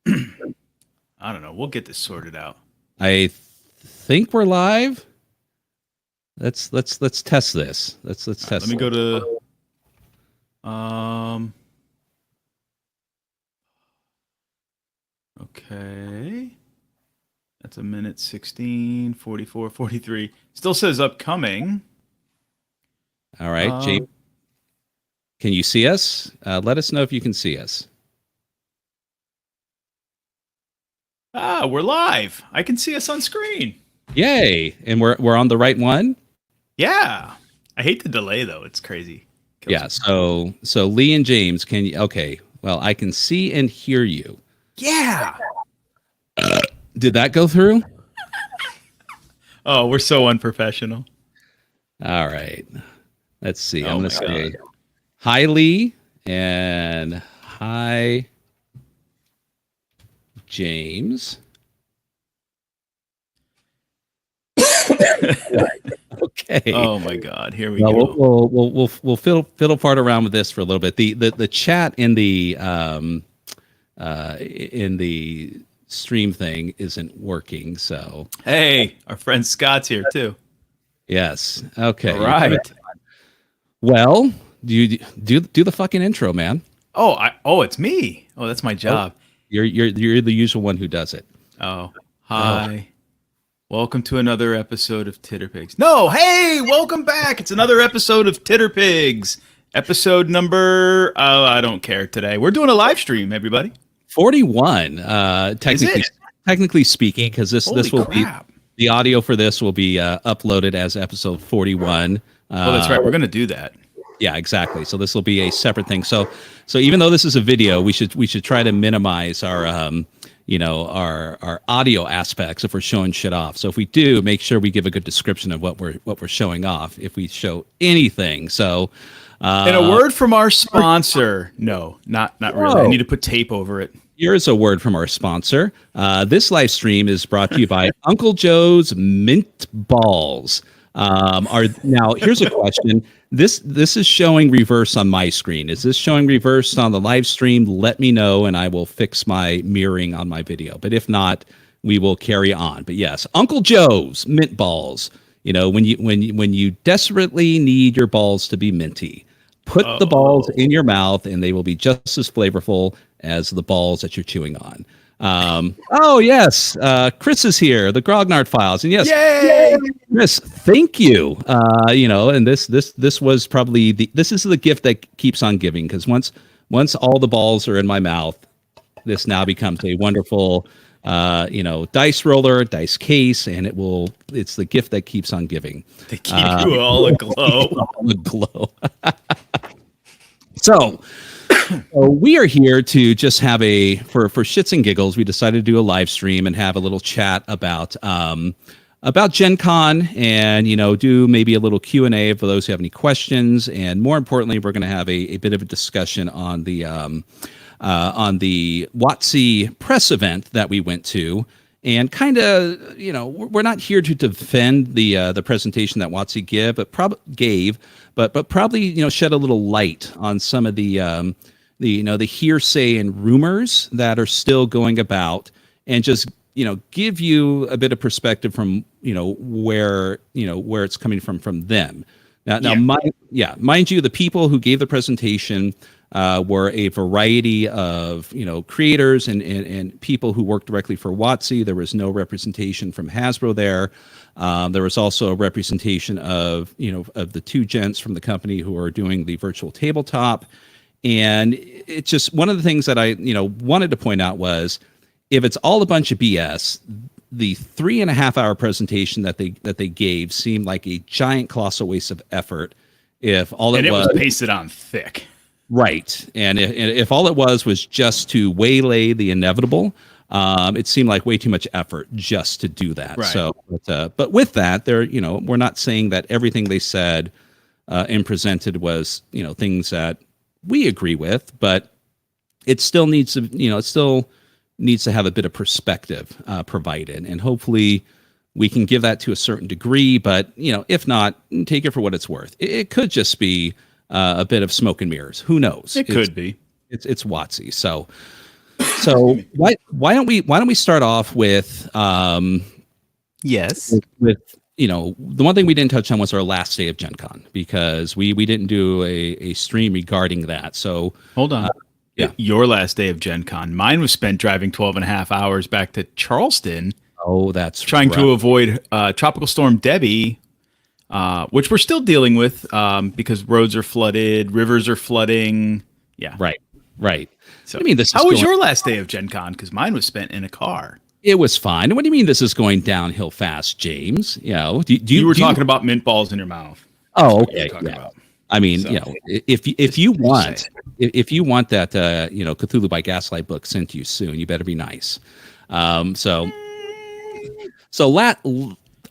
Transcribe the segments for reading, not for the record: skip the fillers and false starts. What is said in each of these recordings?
I don't know. We'll get this sorted out. I think we're live. Let's test this. Let's All right, test. let me go to okay. That's a minute 16, 44, 43. Still says upcoming. All right, James. Can you see us? Let us know if you can see us. We're live. I can see us on screen. Yay! And we're on the right one. Yeah. I hate the delay though. It's crazy. Yeah. So Lee and James, can you? Okay. Well, I can see and hear you. Yeah. Did that go through? Oh, we're so unprofessional. All right. Let's see. Oh I'm my going to say God. hi, Lee, and hi, James. Okay. Oh my God. Here we Well, go. we'll fiddle part around with this for a little bit. The chat in the stream thing isn't working. So Hey, our friend Scott's here too. yes. Okay. All right. Well, do the fucking intro, man. Oh, it's me. Oh, that's my job. You're the usual one who does it. Oh, hi. Welcome to another episode of Titterpigs. No, hey, welcome back. It's another episode of Titterpigs. Episode number, I don't care today. We're doing a live stream, everybody. 41, technically speaking, because this will crap. be the audio for this will be uploaded as episode 41. Oh, that's right. We're going to do that. Yeah, exactly. So this will be a separate thing. So even though this is a video, we should try to minimize our our audio aspects if we're showing shit off. So if we do, make sure we give a good description of what we're showing off if we show anything. So and a word from our sponsor. No, not really. I need to put tape over it. Here's a word from our sponsor. This live stream is brought to you by Uncle Joe's Mint Balls. Now here's a question. This is showing reverse on my screen. Is this showing reverse on the live stream? Let me know and I will fix my mirroring on my video. But if not, we will carry on. But yes, Uncle Joe's Mint Balls. You know, when you desperately need your balls to be minty, put the balls in your mouth and they will be just as flavorful as the balls that you're chewing on. Oh yes, Chris is here, the Grognard Files, and yes, yay! Chris, thank you. And this was probably this is the gift that keeps on giving, because once all the balls are in my mouth, this now becomes a wonderful dice roller, dice case, and it's the gift that keeps on giving. They keep you all aglow. All aglow. So we are here to just have for shits and giggles. We decided to do a live stream and have a little chat about Gen Con, and do maybe a little Q&A for those who have any questions. And more importantly, we're going to have a bit of a discussion on the WOTC press event that we went to. And kind of, we're not here to defend the presentation that WOTC gave, but probably shed a little light on some of the hearsay and rumors that are still going about, and just give you a bit of perspective from where it's coming from them. Now, mind you, the people who gave the presentation were a variety of creators and people who work directly for WOTC. There was no representation from Hasbro there. There was also a representation of the two gents from the company who are doing the virtual tabletop. And it's just one of the things that I wanted to point out was, if it's all a bunch of BS, the 3.5-hour presentation that they gave seemed like a giant colossal waste of effort. If all it was pasted on thick. Right. And if all it was just to waylay the inevitable, it seemed like way too much effort just to do that. Right. So, but with that, we're not saying that everything they said and presented was, things that we agree with, but it still needs to have a bit of perspective provided, and hopefully we can give that to a certain degree. But if not, take it for what it's worth. It could just be a bit of smoke and mirrors. Who knows? It could be. It's WOTC. So So why don't we start off with Yes. with the one thing we didn't touch on was our last day of Gen Con, because we didn't do a stream regarding that. So Hold on. yeah. Your last day of Gen Con. Mine was spent driving 12 and a half hours back to Charleston. Oh, that's trying rough. to avoid Tropical Storm Debbie, which we're still dealing with because roads are flooded, rivers are flooding. Yeah. Right. So, I mean, how was your last day of Gen Con? Because mine was spent in a car. It was fine. What do you mean this is going downhill fast, James? You were talking about mint balls in your mouth. Oh, okay. Yeah. About. I mean, so, if you want that Cthulhu by Gaslight book sent to you soon, you better be nice. So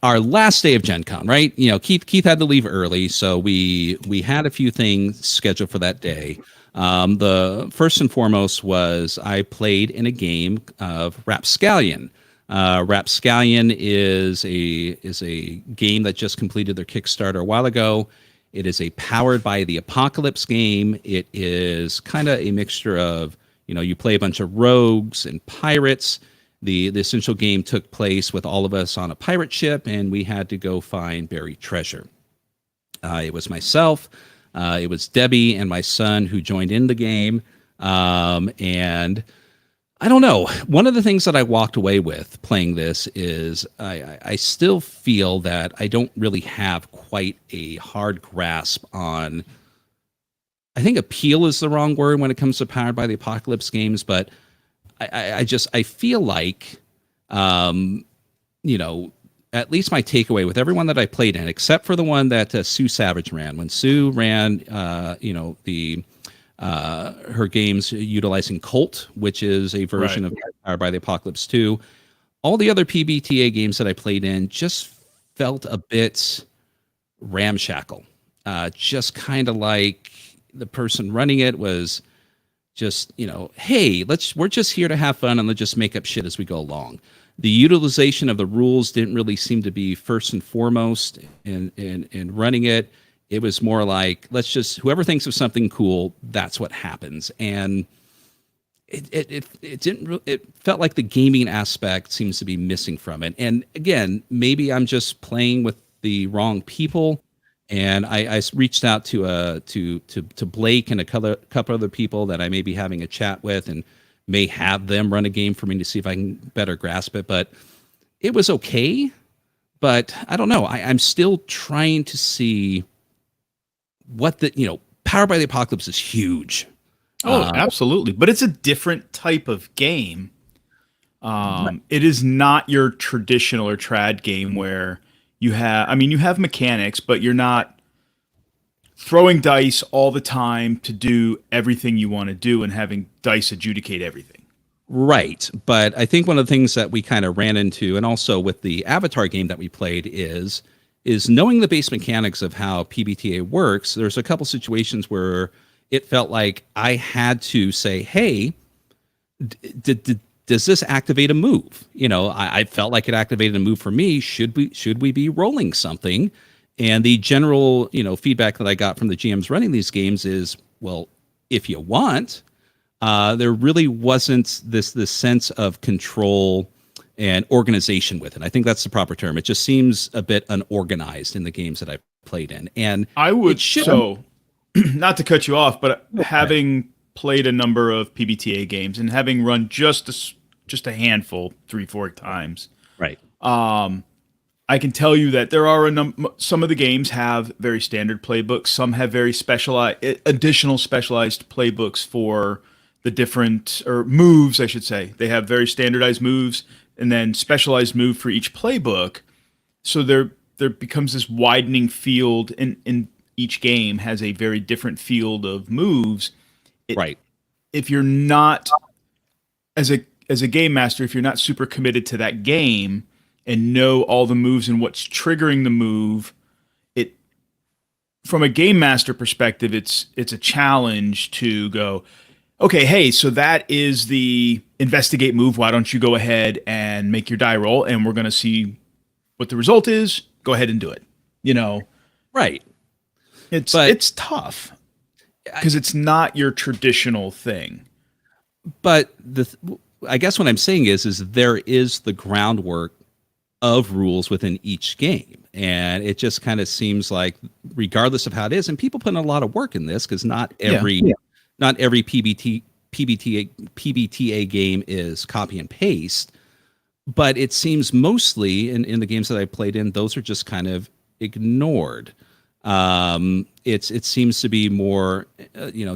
our last day of Gen Con, right? Keith had to leave early, so we had a few things scheduled for that day. The first and foremost was I played in a game of Rapscallion. Rapscallion is a game that just completed their Kickstarter a while ago. It is a powered by the apocalypse game. It is kind of a mixture of, you play a bunch of rogues and pirates. The essential game took place with all of us on a pirate ship, and we had to go find buried treasure. It was myself, it was Debbie, and my son who joined in the game. And I don't know. One of the things that I walked away with playing this is I still feel that I don't really have quite a hard grasp on. I think appeal is the wrong word when it comes to Powered by the Apocalypse games, but I feel like, at least my takeaway with everyone that I played in, except for the one that Sue Savage ran. When Sue ran, her games utilizing Cult, which is a version of Powered by the Apocalypse 2. All the other PBTA games that I played in just felt a bit ramshackle. Just kind of like the person running it was just, hey, we're just here to have fun and let's just make up shit as we go along. The utilization of the rules didn't really seem to be first and foremost in running it. It was more like, whoever thinks of something cool, that's what happens. And it felt like the gaming aspect seems to be missing from it. And again, maybe I'm just playing with the wrong people. And I reached out to Blake and a couple other people that I may be having a chat with, and may have them run a game for me to see if I can better grasp it. But it was okay. But I don't know. I'm still trying to see what Powered by the Apocalypse is huge. Oh, absolutely. But it's a different type of game. It is not your traditional or trad game where you have mechanics, but you're not throwing dice all the time to do everything you want to do and having dice adjudicate everything. Right. But I think one of the things that we kind of ran into, and also with the Avatar game that we played, is knowing the base mechanics of how PBTA works. There's a couple situations where it felt like I had to say, hey, does this activate a move? I felt like it activated a move for me. Should we be rolling something? And the general, feedback that I got from the GMs running these games is, well, if you want. There really wasn't this sense of control and organization with it. I think that's the proper term. It just seems a bit unorganized in the games that I've played in. And I would not to cut you off, but having played a number of PBTA games and having run just a handful, 3-4 times. Right. I can tell you that there are some of the games have very standard playbooks. Some have very additional specialized playbooks for the different, or moves, I should say. They have very standardized moves and then specialized move for each playbook. So there becomes this widening field in each game has a very different field of moves. Right. If you're not, as a game master, if you're not super committed to that game and know all the moves and what's triggering the move, from a game master perspective, it's a challenge to go, okay, hey, so that is the investigate move. Why don't you go ahead and make your die roll, and we're going to see what the result is. Go ahead and do it. Right. It's tough because it's not your traditional thing. but I guess what I'm saying is there is the groundwork of rules within each game, and it just kind of seems like, regardless of how it is, and people put in a lot of work in this because not every PBTA game is copy and paste, but it seems mostly in the games that I played in, those are just kind of ignored. It seems to be more, and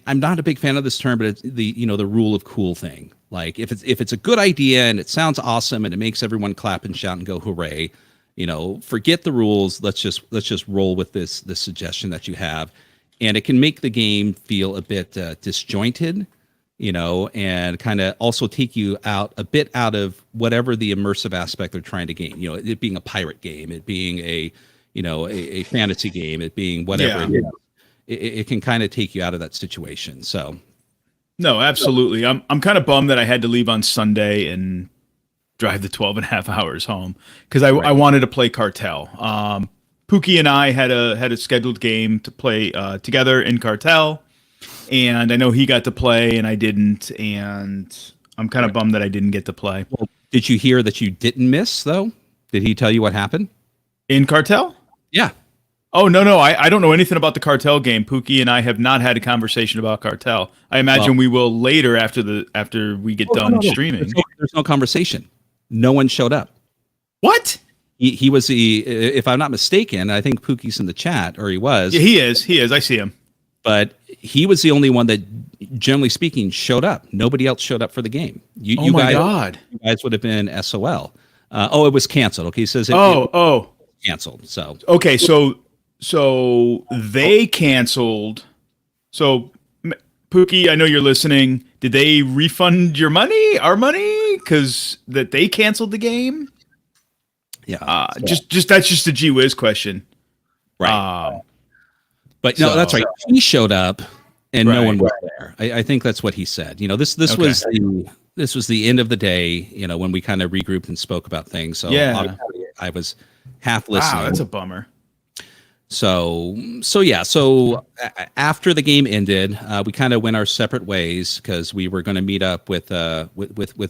I'm not a big fan of this term, but it's the rule of cool thing. Like if it's a good idea and it sounds awesome and it makes everyone clap and shout and go hooray, forget the rules. Let's just roll with this suggestion that you have, and it can make the game feel a bit disjointed, and kind of also take you a bit out of whatever the immersive aspect they're trying to gain. It being a pirate game, it being a fantasy game, it being whatever it is. It can kind of take you out of that situation. So, no, absolutely. I'm kind of bummed that I had to leave on Sunday and drive the 12 and a half hours home because I wanted to play Cartel. Pookie and I had a scheduled game to play together in Cartel, and I know he got to play and I didn't, and I'm kind of bummed that I didn't get to play. Well, did you hear that you didn't miss though? Did he tell you what happened in Cartel? Yeah. Oh, no. I don't know anything about the Cartel game. Pookie and I have not had a conversation about Cartel. I imagine we will later after we get done streaming. There's no conversation. No one showed up. What? He was if I'm not mistaken, I think Pookie's in the chat, or he was. Yeah, he is. I see him. But he was the only one that, generally speaking, showed up. Nobody else showed up for the game. You guys would have been SOL. It was canceled. Okay, he says it canceled. So okay, so they canceled. So Pookie, I know you're listening. Did they refund your money, our money, because that they canceled the game? Yeah. Just that's just a gee whiz question, right? But no, that's right. He showed up, and no one was there. I think that's what he said. This was the end of the day. When we kind of regrouped and spoke about things. So I was half listening. Wow, that's a bummer. So after the game ended, we kind of went our separate ways because we were going to meet up with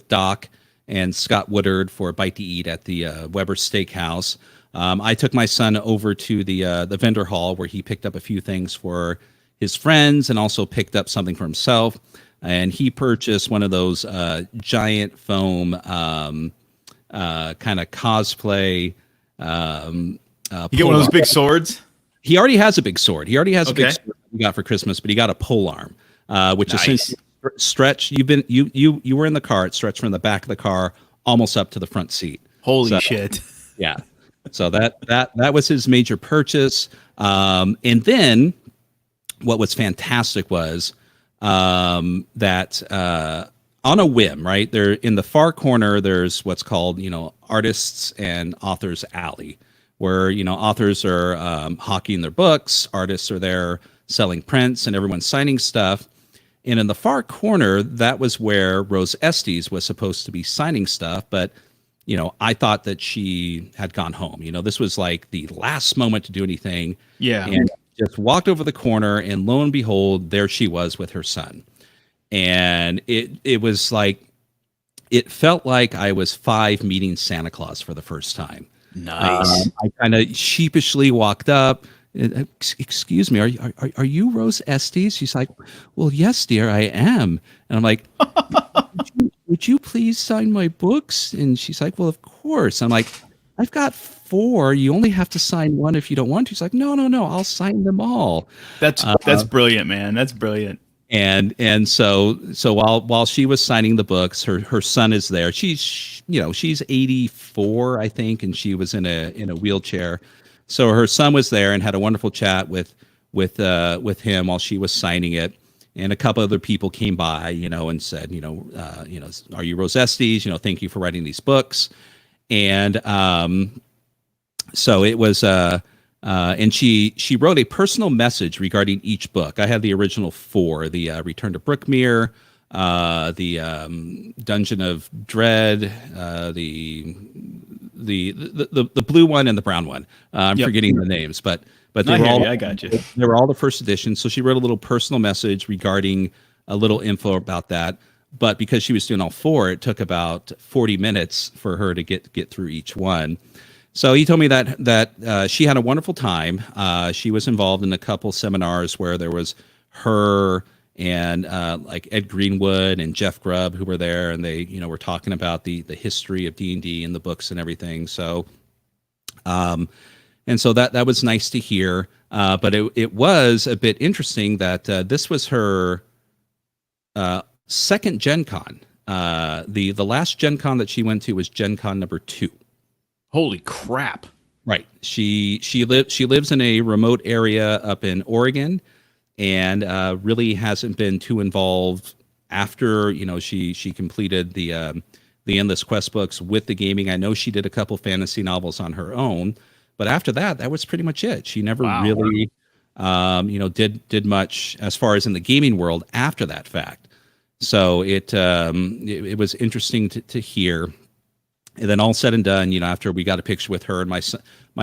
Doc and Scott Woodard for a bite to eat at the Weber Steakhouse. I took my son over to the vendor hall where he picked up a few things for his friends and also picked up something for himself. And he purchased one of those giant foam kind of cosplay. You get one of those big swords? He already has a big sword. He already has a big sword he got for Christmas, but he got a pole arm, which essentially stretch. You were in the car. It stretched from the back of the car almost up to the front seat. Holy shit! Yeah. So that was his major purchase. And then what was fantastic was that on a whim, right there in the far corner, there's what's called Artists and Authors Alley, where authors are hawking their books, artists are there selling prints, and everyone's signing stuff. And in the far corner, that was where Rose Estes was supposed to be signing stuff, but I thought that she had gone home. This was like the last moment to do anything. Yeah. And just walked over the corner, and lo and behold, there she was with her son. And it was like, it felt like I was 5 meeting Santa Claus for the first time. Nice. I kind of sheepishly walked up. Excuse me, are you Rose Estes? She's like, well, yes, dear, I am. And I'm like, would you please sign my books? And she's like, well, of course. I'm like, I've got 4. You only have to sign 1 if you don't want to. She's like, no, I'll sign them all. That's brilliant, man. That's brilliant. And so while she was signing the books, her son is there. She's 84, I think, and she was in a wheelchair. So her son was there and had a wonderful chat with him while she was signing it. And a couple other people came by, and said, are you Rose Estes? Thank you for writing these books. And so it was, and she wrote a personal message regarding each book. I had the original 4, the Return to Brookmere, the Dungeon of Dread, the blue one and the brown one. I'm forgetting the names, but they were all. I got you. They were all the first edition. So she wrote a little personal message regarding a little info about that. But because she was doing all four, it took about 40 minutes for her to get through each one. So he told me that she had a wonderful time. She was involved in a couple seminars where there was her and like Ed Greenwood and Jeff Grubb who were there, and they were talking about the history of D&D and the books and everything. So and so that was nice to hear. But it was a bit interesting that this was her second Gen Con. The last Gen Con that she went to was Gen Con number 2. Holy crap! Right. She lives in a remote area up in Oregon, and really hasn't been too involved after she completed the Endless Quest books with the gaming. I know she did a couple fantasy novels on her own, but after that was pretty much it. She never really did much as far as in the gaming world after that fact. So it was interesting to hear. And then all said and done, after we got a picture with her and my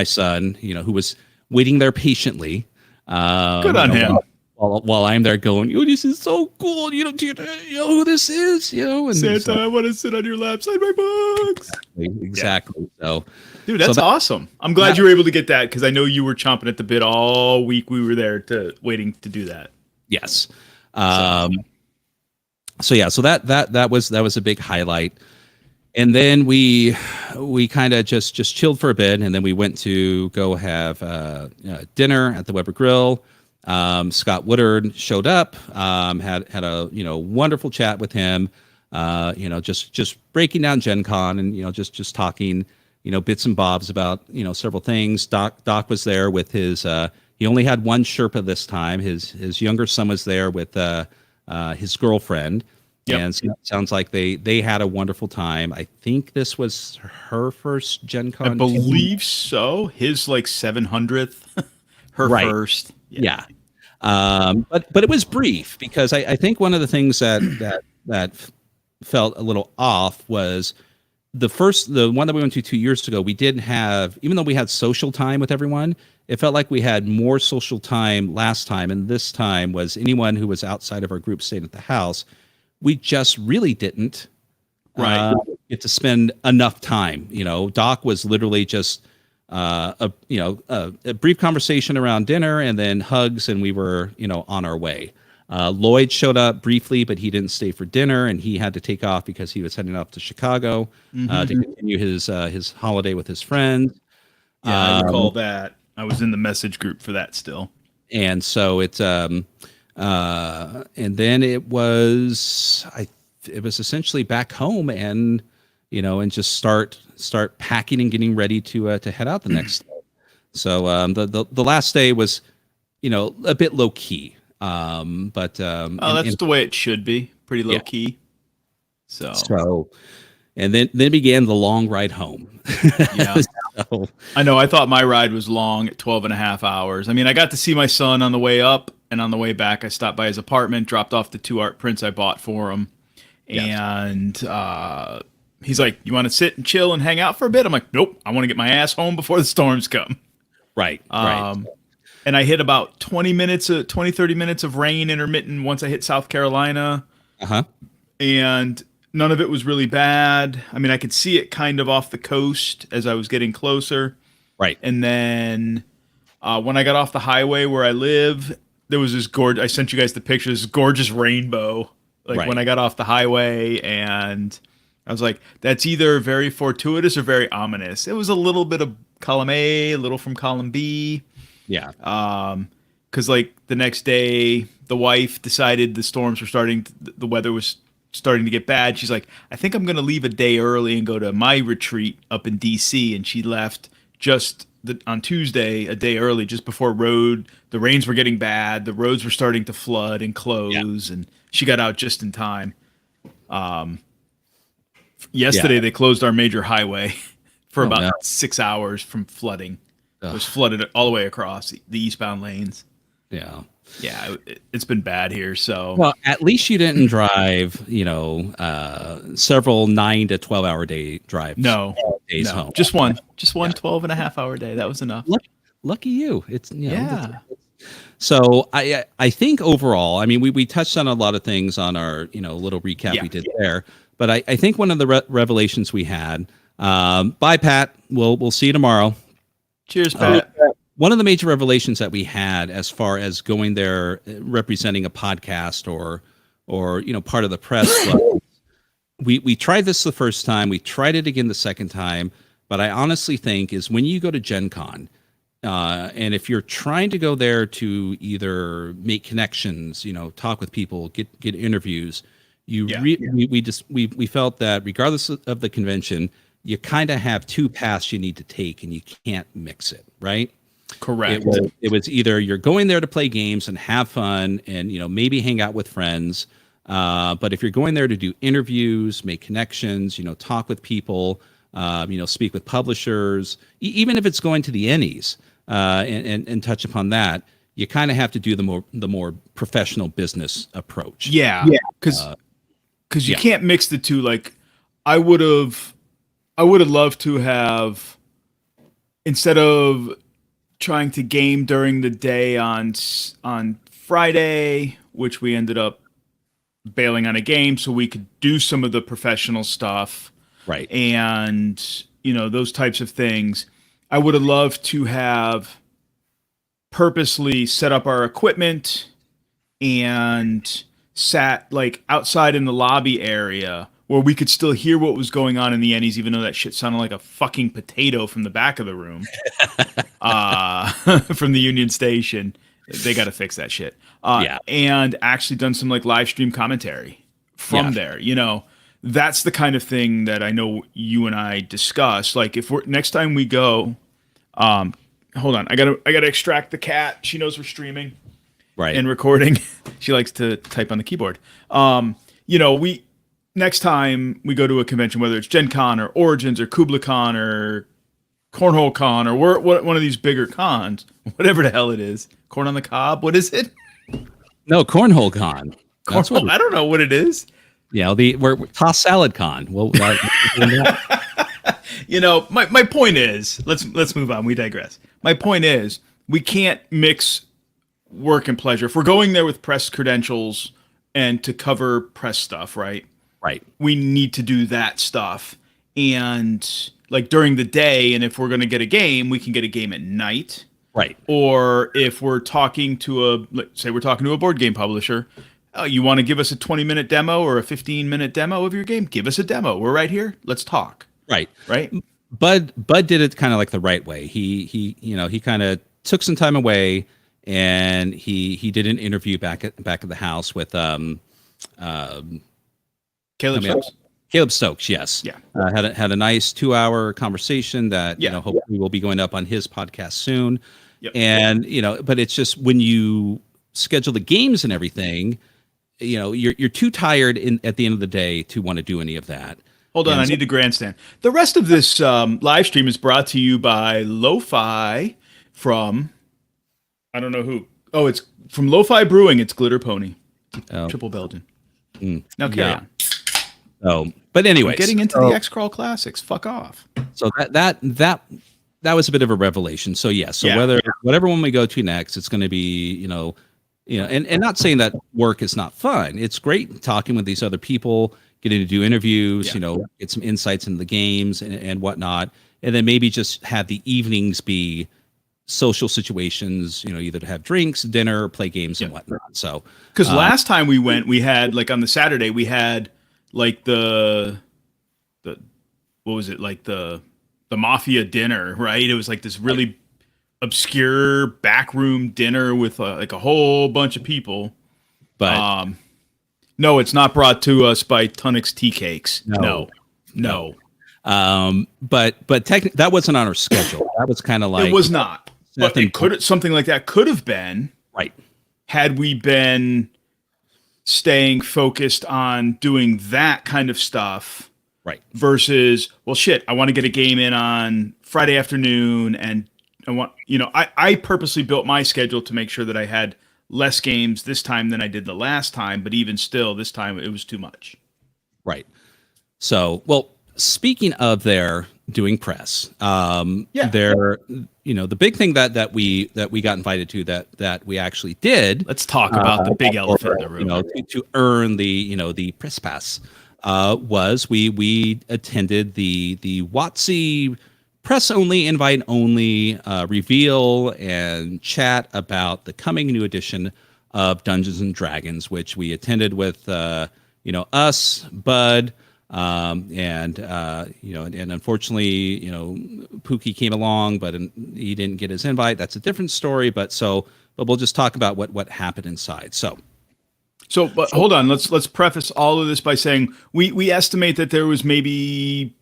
son, who was waiting there patiently. Good on him. While I'm there going, this is so cool. Do you know who this is? And Santa, so, I want to sit on your lap, sign my books. Exactly. Yeah. So, dude, that's awesome. I'm glad you were able to get that, because I know you were chomping at the bit all week. We were there waiting to do that. Yes. So that was a big highlight. And then we kind of just chilled for a bit, and then we went to go have dinner at the Weber Grill. Scott Woodard showed up, had a wonderful chat with him, just breaking down Gen Con and just talking bits and bobs about several things. Doc was there with his he only had one Sherpa this time. His younger son was there with his girlfriend. Yep. And so it sounds like they had a wonderful time. I think this was her first Gen Con. I believe so. His 700th, her first. Yeah. But it was brief, because I think one of the things that felt a little off was the one that we went to 2 years ago. We didn't have, even though we had social time with everyone, it felt like we had more social time last time, and this time was anyone who was outside of our group stayed at the house. We just really didn't get to spend enough time. Doc was literally just a brief conversation around dinner and then hugs, and we were on our way. Lloyd showed up briefly, but he didn't stay for dinner, and he had to take off because he was heading off to Chicago to continue his holiday with his friends. Yeah, I recall that. I was in the message group for that still. And so it's and then it was essentially back home and and just start packing and getting ready to head out the next day. So the last day was a bit low key, but that's the way it should be, pretty low key. So and then began the long ride home. Yeah. So, I know. I thought my ride was long at 12 and a half hours. I mean, I got to see my son on the way up, and on the way back, I stopped by his apartment, dropped off the 2 art prints I bought for him. Yes. And he's like, "You want to sit and chill and hang out for a bit?" I'm like, "Nope. I want to get my ass home before the storms come." Right. Right. And I hit about 30 minutes of rain intermittent once I hit South Carolina. Uh-huh. And none of it was really bad. I mean, I could see it kind of off the coast as I was getting closer. Right. And then when I got off the highway where I live, there was this gorgeous, I sent you guys the picture, this gorgeous rainbow, when I got off the highway, and I was like, that's either very fortuitous or very ominous. It was a little bit of column A, a little from column B. Yeah. Because the next day, the wife decided the weather was starting to get bad. She's like, I think I'm going to leave a day early and go to my retreat up in DC. And she left on Tuesday, a day early, just before the rains were getting bad. The roads were starting to flood and close, and she got out just in time. Yesterday, they closed our major highway for about 6 hours from flooding. It was flooded all the way across the eastbound lanes. Yeah. Yeah, it's been bad here. So, well, at least you didn't drive, several 9 to 12 hour day drives. Days home. Just one 12 and a half hour day. That was enough. Lucky you. It's So I think overall, I mean, we touched on a lot of things on our little recap we did there, but I think one of the revelations we had. Bye, Pat. We'll see you tomorrow. Cheers, Pat. One of the major revelations that we had as far as going there representing a podcast or part of the press club, we tried this the first time, we tried it again the second time, but I honestly think is when you go to Gen Con, and if you're trying to go there to either make connections, talk with people, get interviews, we felt that regardless of the convention, you kind of have two paths you need to take, and you can't mix it, right? Correct. It was either you're going there to play games and have fun and maybe hang out with friends, but if you're going there to do interviews, make connections, talk with people, speak with publishers, even if it's going to the Ennies, and touch upon that, you kind of have to do the more professional business approach. Yeah. Because you can't mix the two. Like I would have loved to have, instead of trying to game during the day on Friday, which we ended up bailing on a game so we could do some of the professional stuff. Right. And, those types of things. I would have loved to have purposely set up our equipment and sat like outside in the lobby area where we could still hear what was going on in the Ennies, even though that shit sounded like a fucking potato from the back of the room, from the Union Station. They got to fix that shit. And actually done some like live stream commentary from there. That's the kind of thing that I know you and I discuss. Like if we're next time we go, hold on, I gotta extract the cat. She knows we're streaming, right, and recording. She likes to type on the keyboard. Next time we go to a convention, whether it's Gen Con or Origins or Kubla Con or Cornhole Con or one of these bigger cons, whatever the hell it is, Corn on the Cob. What is it? No, Cornhole Con. Cornhole. I don't know what it is. Yeah, we're Toss Salad Con. Well, my point is, let's move on. We digress. My point is, we can't mix work and pleasure. If we're going there with press credentials and to cover press stuff, right? Right. We need to do that stuff. And like during the day, and if we're going to get a game, we can get a game at night. Right. Or if we're talking to let's say we're talking to a board game publisher, you want to give us a 20-minute demo or a 15-minute demo of your game? Give us a demo. We're right here. Let's talk. Right. Right. Bud did it kind of like the right way. He kind of took some time away and he did an interview back at the house with Caleb Stokes, yes. Yeah. Had a nice 2-hour conversation that hopefully will be going up on his podcast soon. Yep. And but it's just when you schedule the games and everything, you're too tired at the end of the day to want to do any of that. Hold on, I need to grandstand. The rest of this live stream is brought to you by Lo-Fi from I don't know who. Oh, it's from Lo-Fi Brewing. It's Glitter Pony, Triple Belgian. Now carry on. Oh, but anyways, getting into the X-Crawl Classics. Fuck off. So that was a bit of a revelation. So whatever one we go to next, it's going to be and not saying that work is not fun. It's great talking with these other people, getting to do interviews, get some insights into the games and whatnot, and then maybe just have the evenings be social situations, either to have drinks, dinner, play games and whatnot. So because last time we went, we had like on the Saturday we had like the what was it, like the mafia dinner, right? It was like this really obscure backroom dinner with like a whole bunch of people. But no, it's not brought to us by Tunnix Tea Cakes. No. But that wasn't on our schedule. That was kind of like it was not. But something like that could have been right had we been staying focused on doing that kind of stuff. Right. Versus, well, shit, I want to get a game in on Friday afternoon, and I want, I purposely built my schedule to make sure that I had less games this time than I did the last time, but even still, this time it was too much. Right. So, well, speaking of there, doing press. Yeah. There, the big thing that we got invited to that we actually did. Let's talk about the big elephant in the room. To earn the press pass, was we attended the WOTC press only, invite only reveal and chat about the coming new edition of Dungeons and Dragons, which we attended with us, Bud, and unfortunately, Pookie came along, but he didn't get his invite. That's a different story. But we'll just talk about what happened inside. But hold on. Let's preface all of this by saying we estimate that there was maybe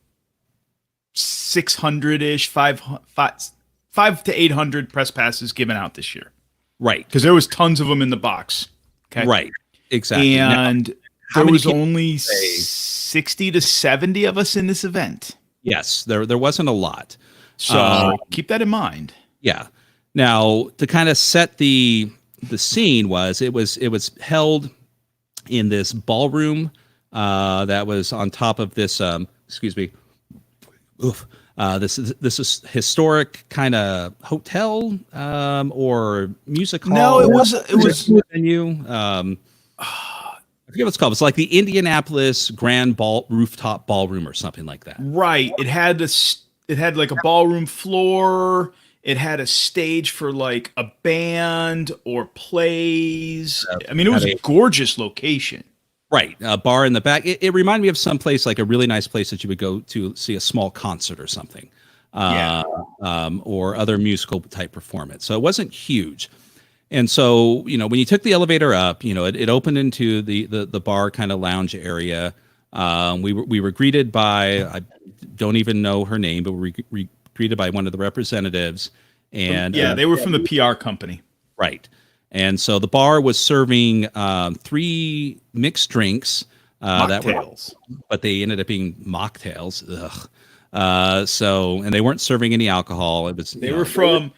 600-ish, 5 to 800 press passes given out this year. Right. Because there was tons of them in the box. Okay. Right. Exactly. And there was only 60 to 70 of us in this event. Yes, there wasn't a lot. So keep that in mind. Yeah. Now, to kind of set the scene, it was held in this ballroom that was on top of this excuse me. Oof. This is historic kind of hotel or music hall. No, it was a venue. I forget what it's called. It's like the Indianapolis Grand Rooftop Ballroom or something like that. Right. It had like a ballroom floor. It had a stage for like a band or plays. I mean, it was a gorgeous location. Right. A bar in the back. It reminded me of some place, like a really nice place that you would go to see a small concert or something. Or other musical type performance. So it wasn't huge. And so, when you took the elevator up, it opened into the bar kind of lounge area. We were greeted by, I don't even know her name, but we were greeted by one of the representatives. And they were from the PR company. Right. And so the bar was serving 3 mixed drinks mocktails, but they ended up being mocktails. Ugh. And they weren't serving any alcohol. It was they were from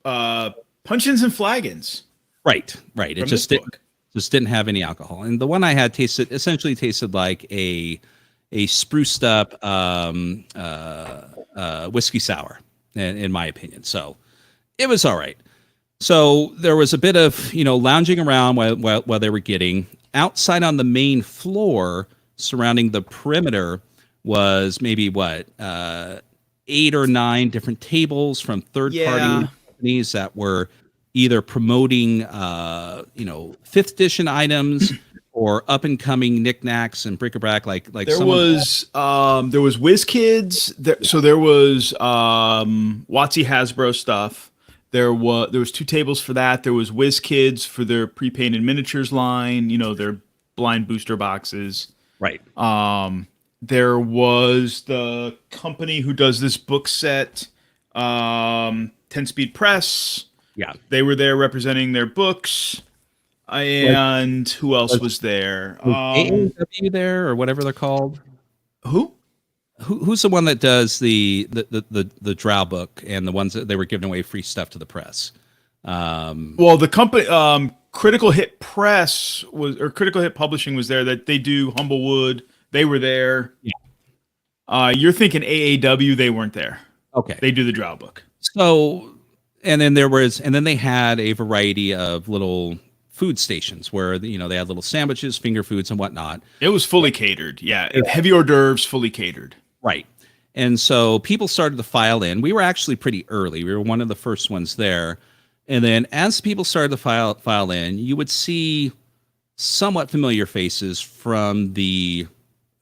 Punch-ins and Flagons. Right. It just didn't have any alcohol. And the one I had essentially tasted like a spruced up whiskey sour, in my opinion. So it was all right. So there was a bit of lounging around while they were getting outside on the main floor. Surrounding the perimeter was maybe 8 or 9 different tables from third-party companies that were either promoting 5th edition items or up and coming knickknacks and bric-a-brac like there was WizKids. So there was WOTC Hasbro stuff. There was 2 tables for that. There was WizKids for their pre-painted miniatures line, their blind booster boxes. Right. There was the company who does this book set, 10-Speed Press. Yeah. They were there representing their books. And who else was there? AAW there, or whatever they're called. Who's the one that does the Drow book and the ones that they were giving away free stuff to the press? Well, the company Critical Hit Press Critical Hit Publishing was there. That they do Humblewood. They were there. Yeah. You're thinking AAW. They weren't there. Okay. They do the Drow book. So, and then they had a variety of little food stations where they had little sandwiches, finger foods, and whatnot. It was fully catered. Yeah, heavy hors d'oeuvres, fully catered. Right. And so people started to file in. We were actually pretty early. We were one of the first ones there. And then as people started to file in, you would see somewhat familiar faces from the,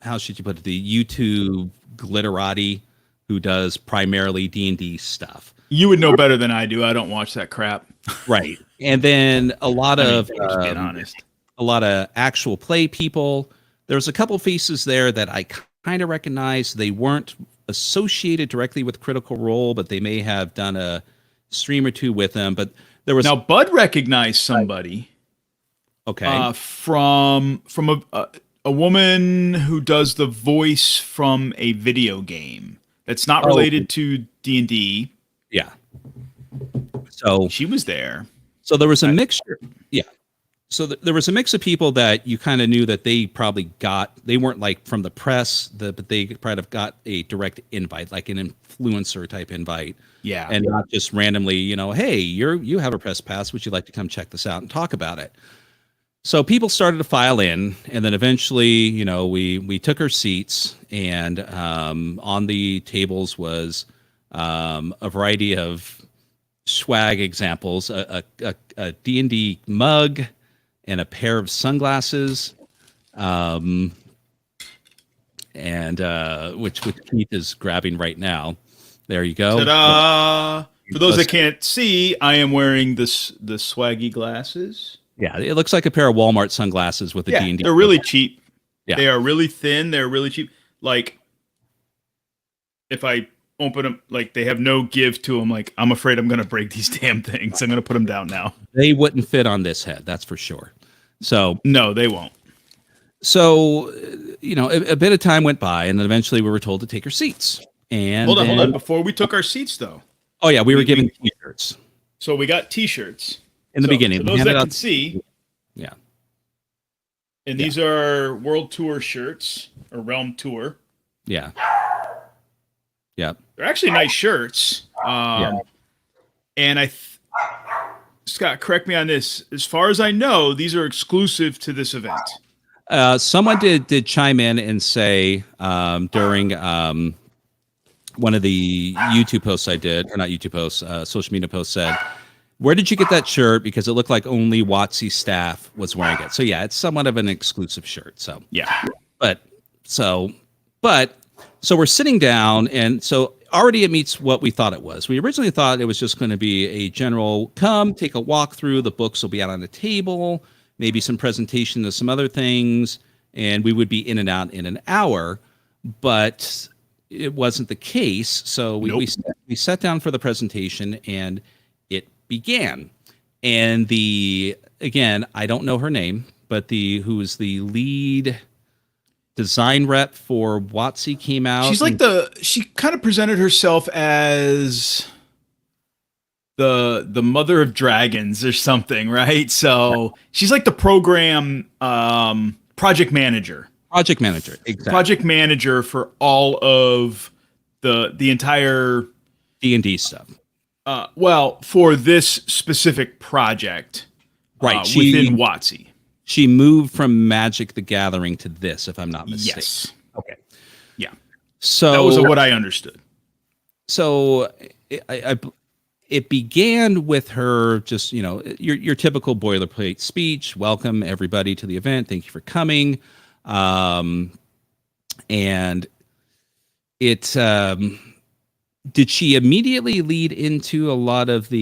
how should you put it, the YouTube glitterati who does primarily D&D stuff. You would know better than I do. I don't watch that crap. Right. And then a lot of being honest. A lot of actual play people. There's a couple faces there that I kind of recognize. They weren't associated directly with Critical Role, but they may have done a stream or 2 with them. But there was now Bud recognized somebody. Okay. From a woman who does the voice from a video game that's not related to D&D. Yeah. So she was there. So there was a mixture. Yeah. So there was a mix of people that you kind of knew that they weren't like from the press, but they probably have got a direct invite, like an influencer type invite. Yeah. And not just randomly, hey, you have a press pass. Would you like to come check this out and talk about it? So people started to file in, and then eventually, we took our seats, and on the tables was a variety of swag examples, a D&D mug and a pair of sunglasses, and which Keith is grabbing right now. There you go. Ta-da! For those that can't see, I am wearing the swaggy glasses. Yeah, it looks like a pair of Walmart sunglasses with a D&D. They're really cheap. Yeah. They are really thin. They're really cheap. Like, if I open them, like, they have no give to them. Like, I'm afraid I'm going to break these damn things. I'm going to put them down now. They wouldn't fit on this head, that's for sure. So no, they won't. So, a bit of time went by, and then eventually we were told to take our seats. And hold on. Before we took our seats, though. Oh yeah, we were given T-shirts. So we got T-shirts in the beginning. For those that can see, yeah. And these are World Tour shirts or Realm Tour. Yeah. Yeah. They're actually nice shirts. And Scott, correct me on this. As far as I know, these are exclusive to this event. Someone did chime in and say during one of the YouTube posts I did, or not YouTube posts, social media posts, said, "Where did you get that shirt? Because it looked like only WOTC staff was wearing it." So yeah, it's somewhat of an exclusive shirt. So yeah, so we're sitting down, and so already it meets what we thought it was. We originally thought it was just going to be a general come, take a walk through. The books will be out on the table, maybe some presentation of some other things, and we would be in and out in an hour. But it wasn't the case. So we sat down for the presentation, and it began. And again, I don't know her name, but who is the lead design rep for WOTC came out. She's like she kind of presented herself as the mother of dragons or something, right? So she's like the program project manager. Project manager, exactly. Project manager for all of the entire D&D stuff. Well, for this specific project, right? Within WOTC. She moved from Magic the Gathering to this, if I'm not mistaken. Yes. Okay. Yeah. So that was what I understood. So it began with her just, your typical boilerplate speech. Welcome everybody to the event. Thank you for coming. And it did she immediately lead into a lot of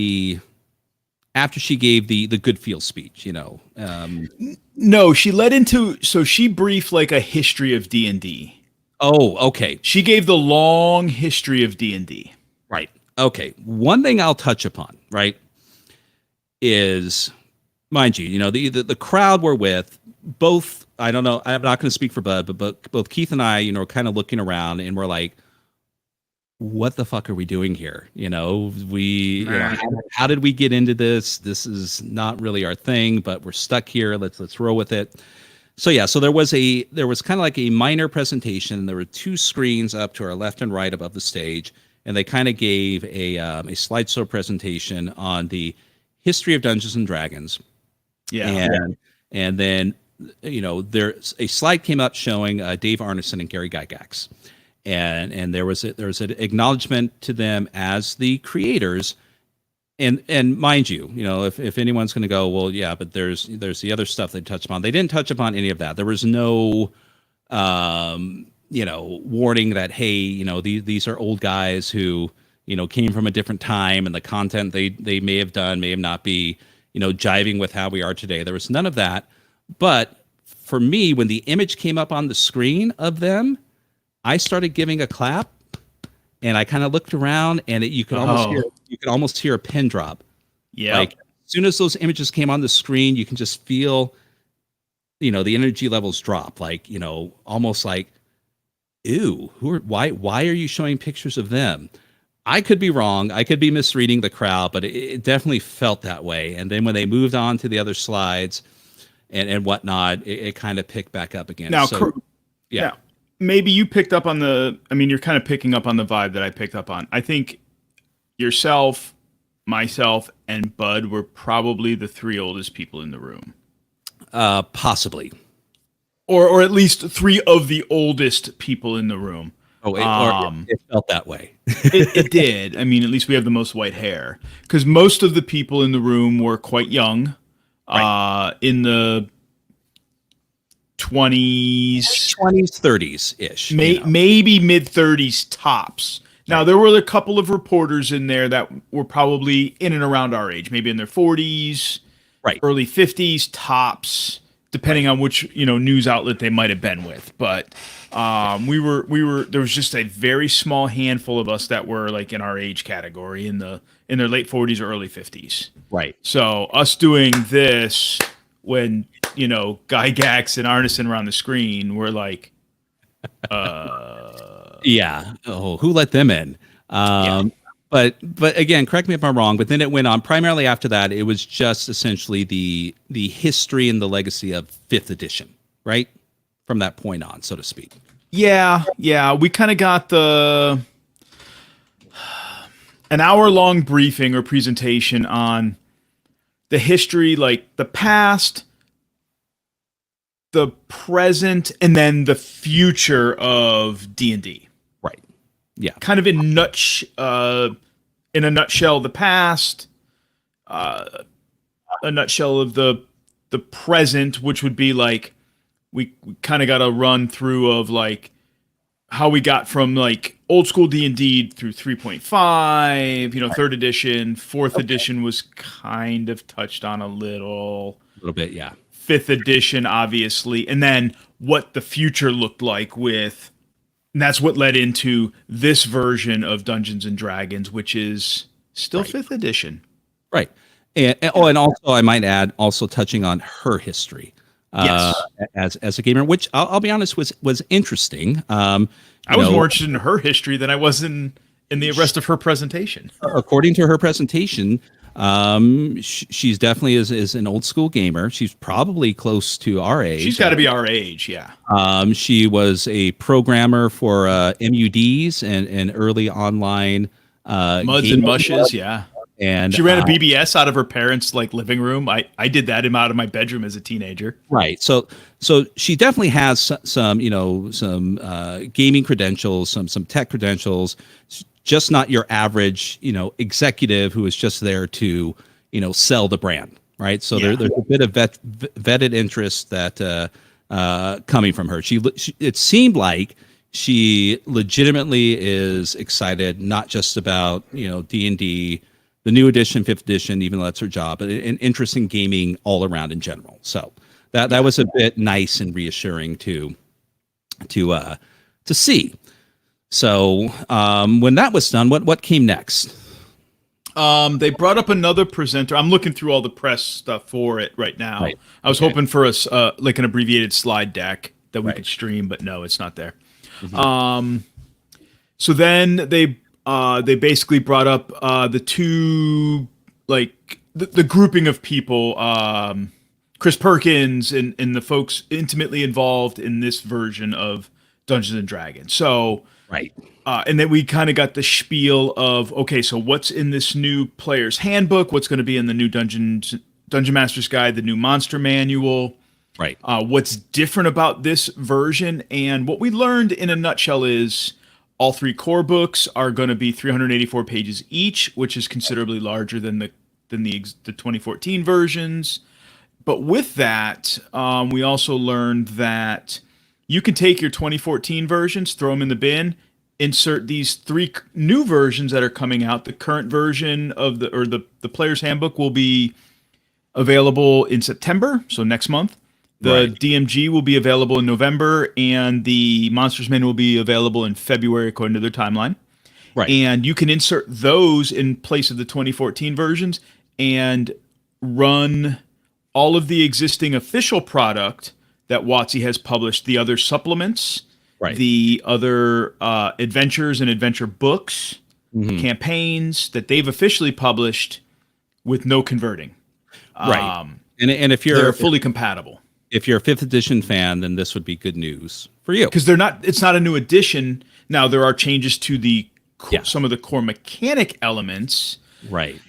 after she gave the good feel speech, No, she led into, so she briefed like a history of D&D. Oh, okay. She gave the long history of D&D. Right. Okay. One thing I'll touch upon, right, is, mind you, the crowd we're with, both, I don't know, I'm not going to speak for Bud, but both Keith and I, are kind of looking around, and we're like, what the fuck are we doing here? How did we get into this? This is not really our thing, but we're stuck here. Let's roll with it. So yeah, so there was kind of like a minor presentation. There were two screens up to our left and right above the stage, and they kind of gave a slideshow presentation on the history of Dungeons and Dragons. Yeah. And then, there's a slide came up showing Dave Arneson and Gary Gygax. And there was an acknowledgement to them as the creators, and mind you, if anyone's going to go, well, yeah, but there's the other stuff they touched upon. They didn't touch upon any of that. There was no, warning that, hey, these are old guys who came from a different time, and the content they may have done may have not be jiving with how we are today. There was none of that. But for me, when the image came up on the screen of them, I started giving a clap, and I kind of looked around, and you could almost hear a pin drop. Yeah. Like, as soon as those images came on the screen, you can just feel, the energy levels drop. Like, almost like, ew, why are you showing pictures of them? I could be wrong. I could be misreading the crowd, but it definitely felt that way. And then when they moved on to the other slides, and whatnot, it kind of picked back up again. Now, So yeah. now, maybe you picked up on you're kind of picking up on the vibe that I picked up on. I think yourself, myself, and Bud were probably the three oldest people in the room. Possibly. Or at least three of the oldest people in the room. It felt that way. It did. I mean, at least we have the most white hair. Because most of the people in the room were quite young. Right. In the 20s. 20s, 30s-ish. Maybe mid-30s tops. Now, there were a couple of reporters in there that were probably in and around our age. Maybe in their 40s, Right. early 50s tops, depending on which news outlet they might have been with. But we were there was just a very small handful of us that were like in our age category in their late 40s or early 50s. Right. So us doing this when Guy Gax and Arneson were on the screen, we're like, yeah. Oh, who let them in? But again, correct me if I'm wrong, but then it went on. Primarily after that, it was just essentially the history and the legacy of 5th edition, right? From that point on, so to speak. Yeah. We kind of got an hour-long briefing or presentation on the history, like the past, the present, and then the future of D&D. Right. Yeah. Kind of in a nutshell, the past, a nutshell of the present, which would be like we kind of got a run through of like how we got from like old school D&D through 3.5, 3rd edition, 4th edition was kind of touched on a little bit, yeah. 5th edition, obviously, and then what the future looked like with. And that's what led into this version of Dungeons and Dragons, which is still 5th edition. Right. And also I might add, also touching on her history as a gamer, which I'll be honest was interesting. I was more interested in her history than I was in the rest of her presentation. According to her presentation, she's definitely is an old school gamer. She's probably close to our age. She's got to be our age, yeah. She was a programmer for MUDs and early online Muds and Mushes, yeah. And she ran a BBS out of her parents' living room. I did that out of my bedroom as a teenager. Right. So she definitely has some gaming credentials, some tech credentials. Just not your average, executive who is just there to, sell the brand, right? So there's a bit of vetted interest that coming from her. It seemed like she legitimately is excited, not just about D&D, the new edition, 5th edition, even though that's her job, but an interest in gaming all around in general. So that was a bit nice and reassuring to see. So when that was done, what came next? They brought up another presenter. I'm looking through all the press stuff for it right now. Right. I was hoping for like an abbreviated slide deck that we could stream, but no, it's not there. Mm-hmm. So then they basically brought up the two, like the grouping of people, Chris Perkins and the folks intimately involved in this version of Dungeons and Dragons. So. Right. And then we kind of got the spiel of, okay, so what's in this new player's handbook? What's going to be in the new Dungeon Master's Guide, the new Monster Manual? Right. What's different about this version? And what we learned in a nutshell is all 3 core books are going to be 384 pages each, which is considerably larger than the 2014 versions. But with that, we also learned that you can take your 2014 versions, throw them in the bin, insert these 3 new versions that are coming out. The current version of the player's handbook will be available in September, so next month. The DMG will be available in November, and the Monsters Manual will be available in February, according to their timeline. Right. And you can insert those in place of the 2014 versions and run all of the existing official product that WOTC has published, the other supplements, the other adventures and adventure books, campaigns that they've officially published with no converting. And if They're you're fully compatible. if you're a 5th edition fan, then this would be good news for you. Because it's not a new edition. Now there are changes to some of the core mechanic elements, Right.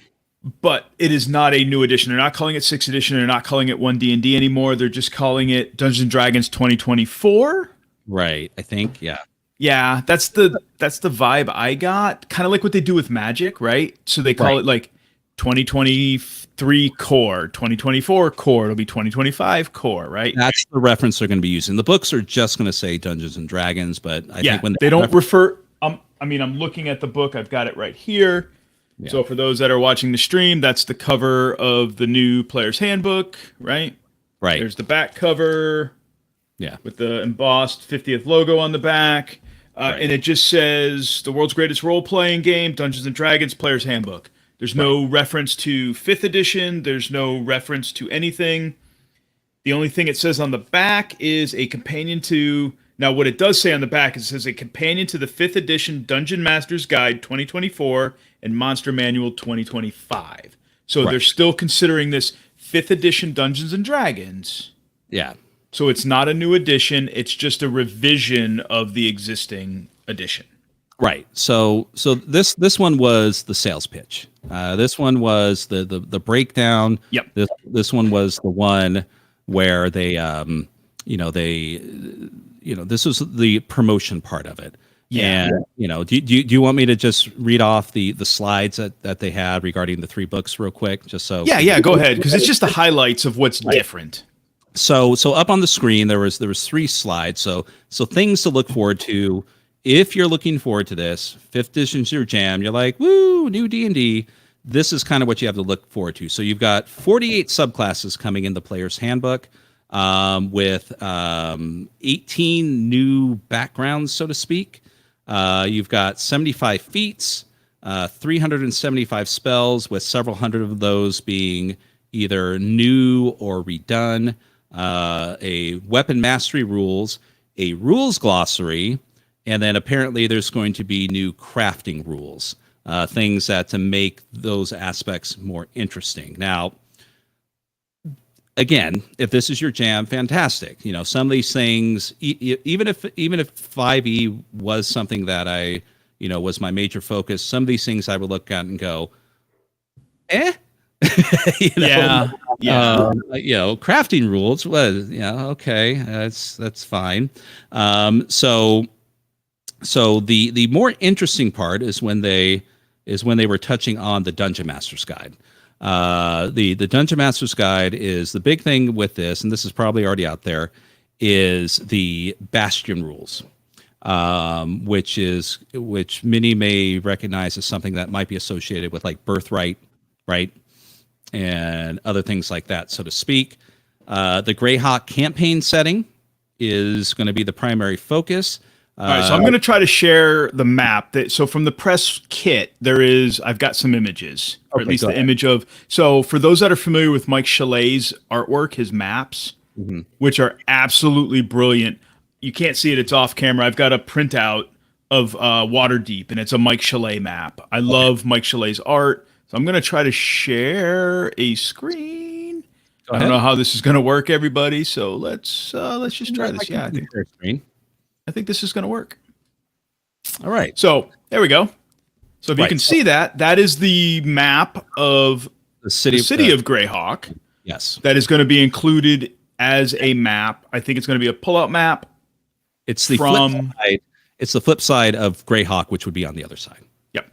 but it is not a new edition. They're not calling it 6th edition. They're not calling it 1D&D anymore. They're just calling it Dungeons and Dragons 2024. Right. I think, yeah. Yeah, that's the vibe I got. Kind of like what they do with Magic, right? So they call it like 2023 core, 2024 core. It'll be 2025 core, right? That's the reference they're going to be using. The books are just going to say Dungeons and Dragons, but I think when they don't refer. I'm looking at the book. I've got it right here. Yeah. So for those that are watching the stream, that's the cover of the new Player's Handbook, right? Right. There's the back cover. Yeah. With the embossed 50th logo on the back. Right. And it just says the world's greatest role-playing game, Dungeons and Dragons Player's Handbook. There's no reference to 5th edition. There's no reference to anything. The only thing it says on the back is a companion to... Now, what it does say on the back is it says a companion to the 5th edition Dungeon Master's Guide 2024 and Monster Manual 2025. So they're still considering this 5th edition Dungeons and Dragons. Yeah. So it's not a new edition. It's just a revision of the existing edition. Right. So this one was the sales pitch. This one was the breakdown. Yep. This one was the one where this was the promotion part of it. Yeah. And do you want me to just read off the slides that they had regarding the 3 books real quick, just so? Yeah. Go ahead, because it's just the highlights of what's different. So up on the screen there was 3 slides. So things to look forward to if you're looking forward to this. 5th edition's your jam. You're like, woo, new D&D. This is kind of what you have to look forward to. So you've got 48 subclasses coming in the Player's Handbook, with 18 new backgrounds, so to speak. You've got 75 feats, 375 spells, with several hundred of those being either new or redone. A weapon mastery rules, a rules glossary, and then apparently there's going to be new crafting rules, things that to make those aspects more interesting. Now, again, if this is your jam, fantastic. Some of these things, even if 5e was something that I, was my major focus, some of these things I would look at and go, eh. Crafting rules was okay, that's fine. So the more interesting part is when they were touching on the Dungeon Master's Guide. The Dungeon Master's Guide is the big thing with this, and this is probably already out there, is the Bastion rules, which many may recognize as something that might be associated with like Birthright, right? And other things like that, so to speak. The Greyhawk campaign setting is going to be the primary focus. All right, so I'm going to try to share the map. So from the press kit, I've got some images, or at least the image of. So for those that are familiar with Mike Chalet's artwork, his maps, which are absolutely brilliant. You can't see it; it's off camera. I've got a printout of Waterdeep, and it's a Mike Chalet map. I love Mike Chalet's art. So I'm going to try to share a screen. I don't know how this is going to work, everybody. So let's just try this. Yeah, I think this is going to work. All right. So there we go. So if you can see that is the map of the city of Greyhawk. Yes. That is going to be included as a map. I think it's going to be a pull-out map. It's the flip side. It's the flip side of Greyhawk, which would be on the other side. Yep.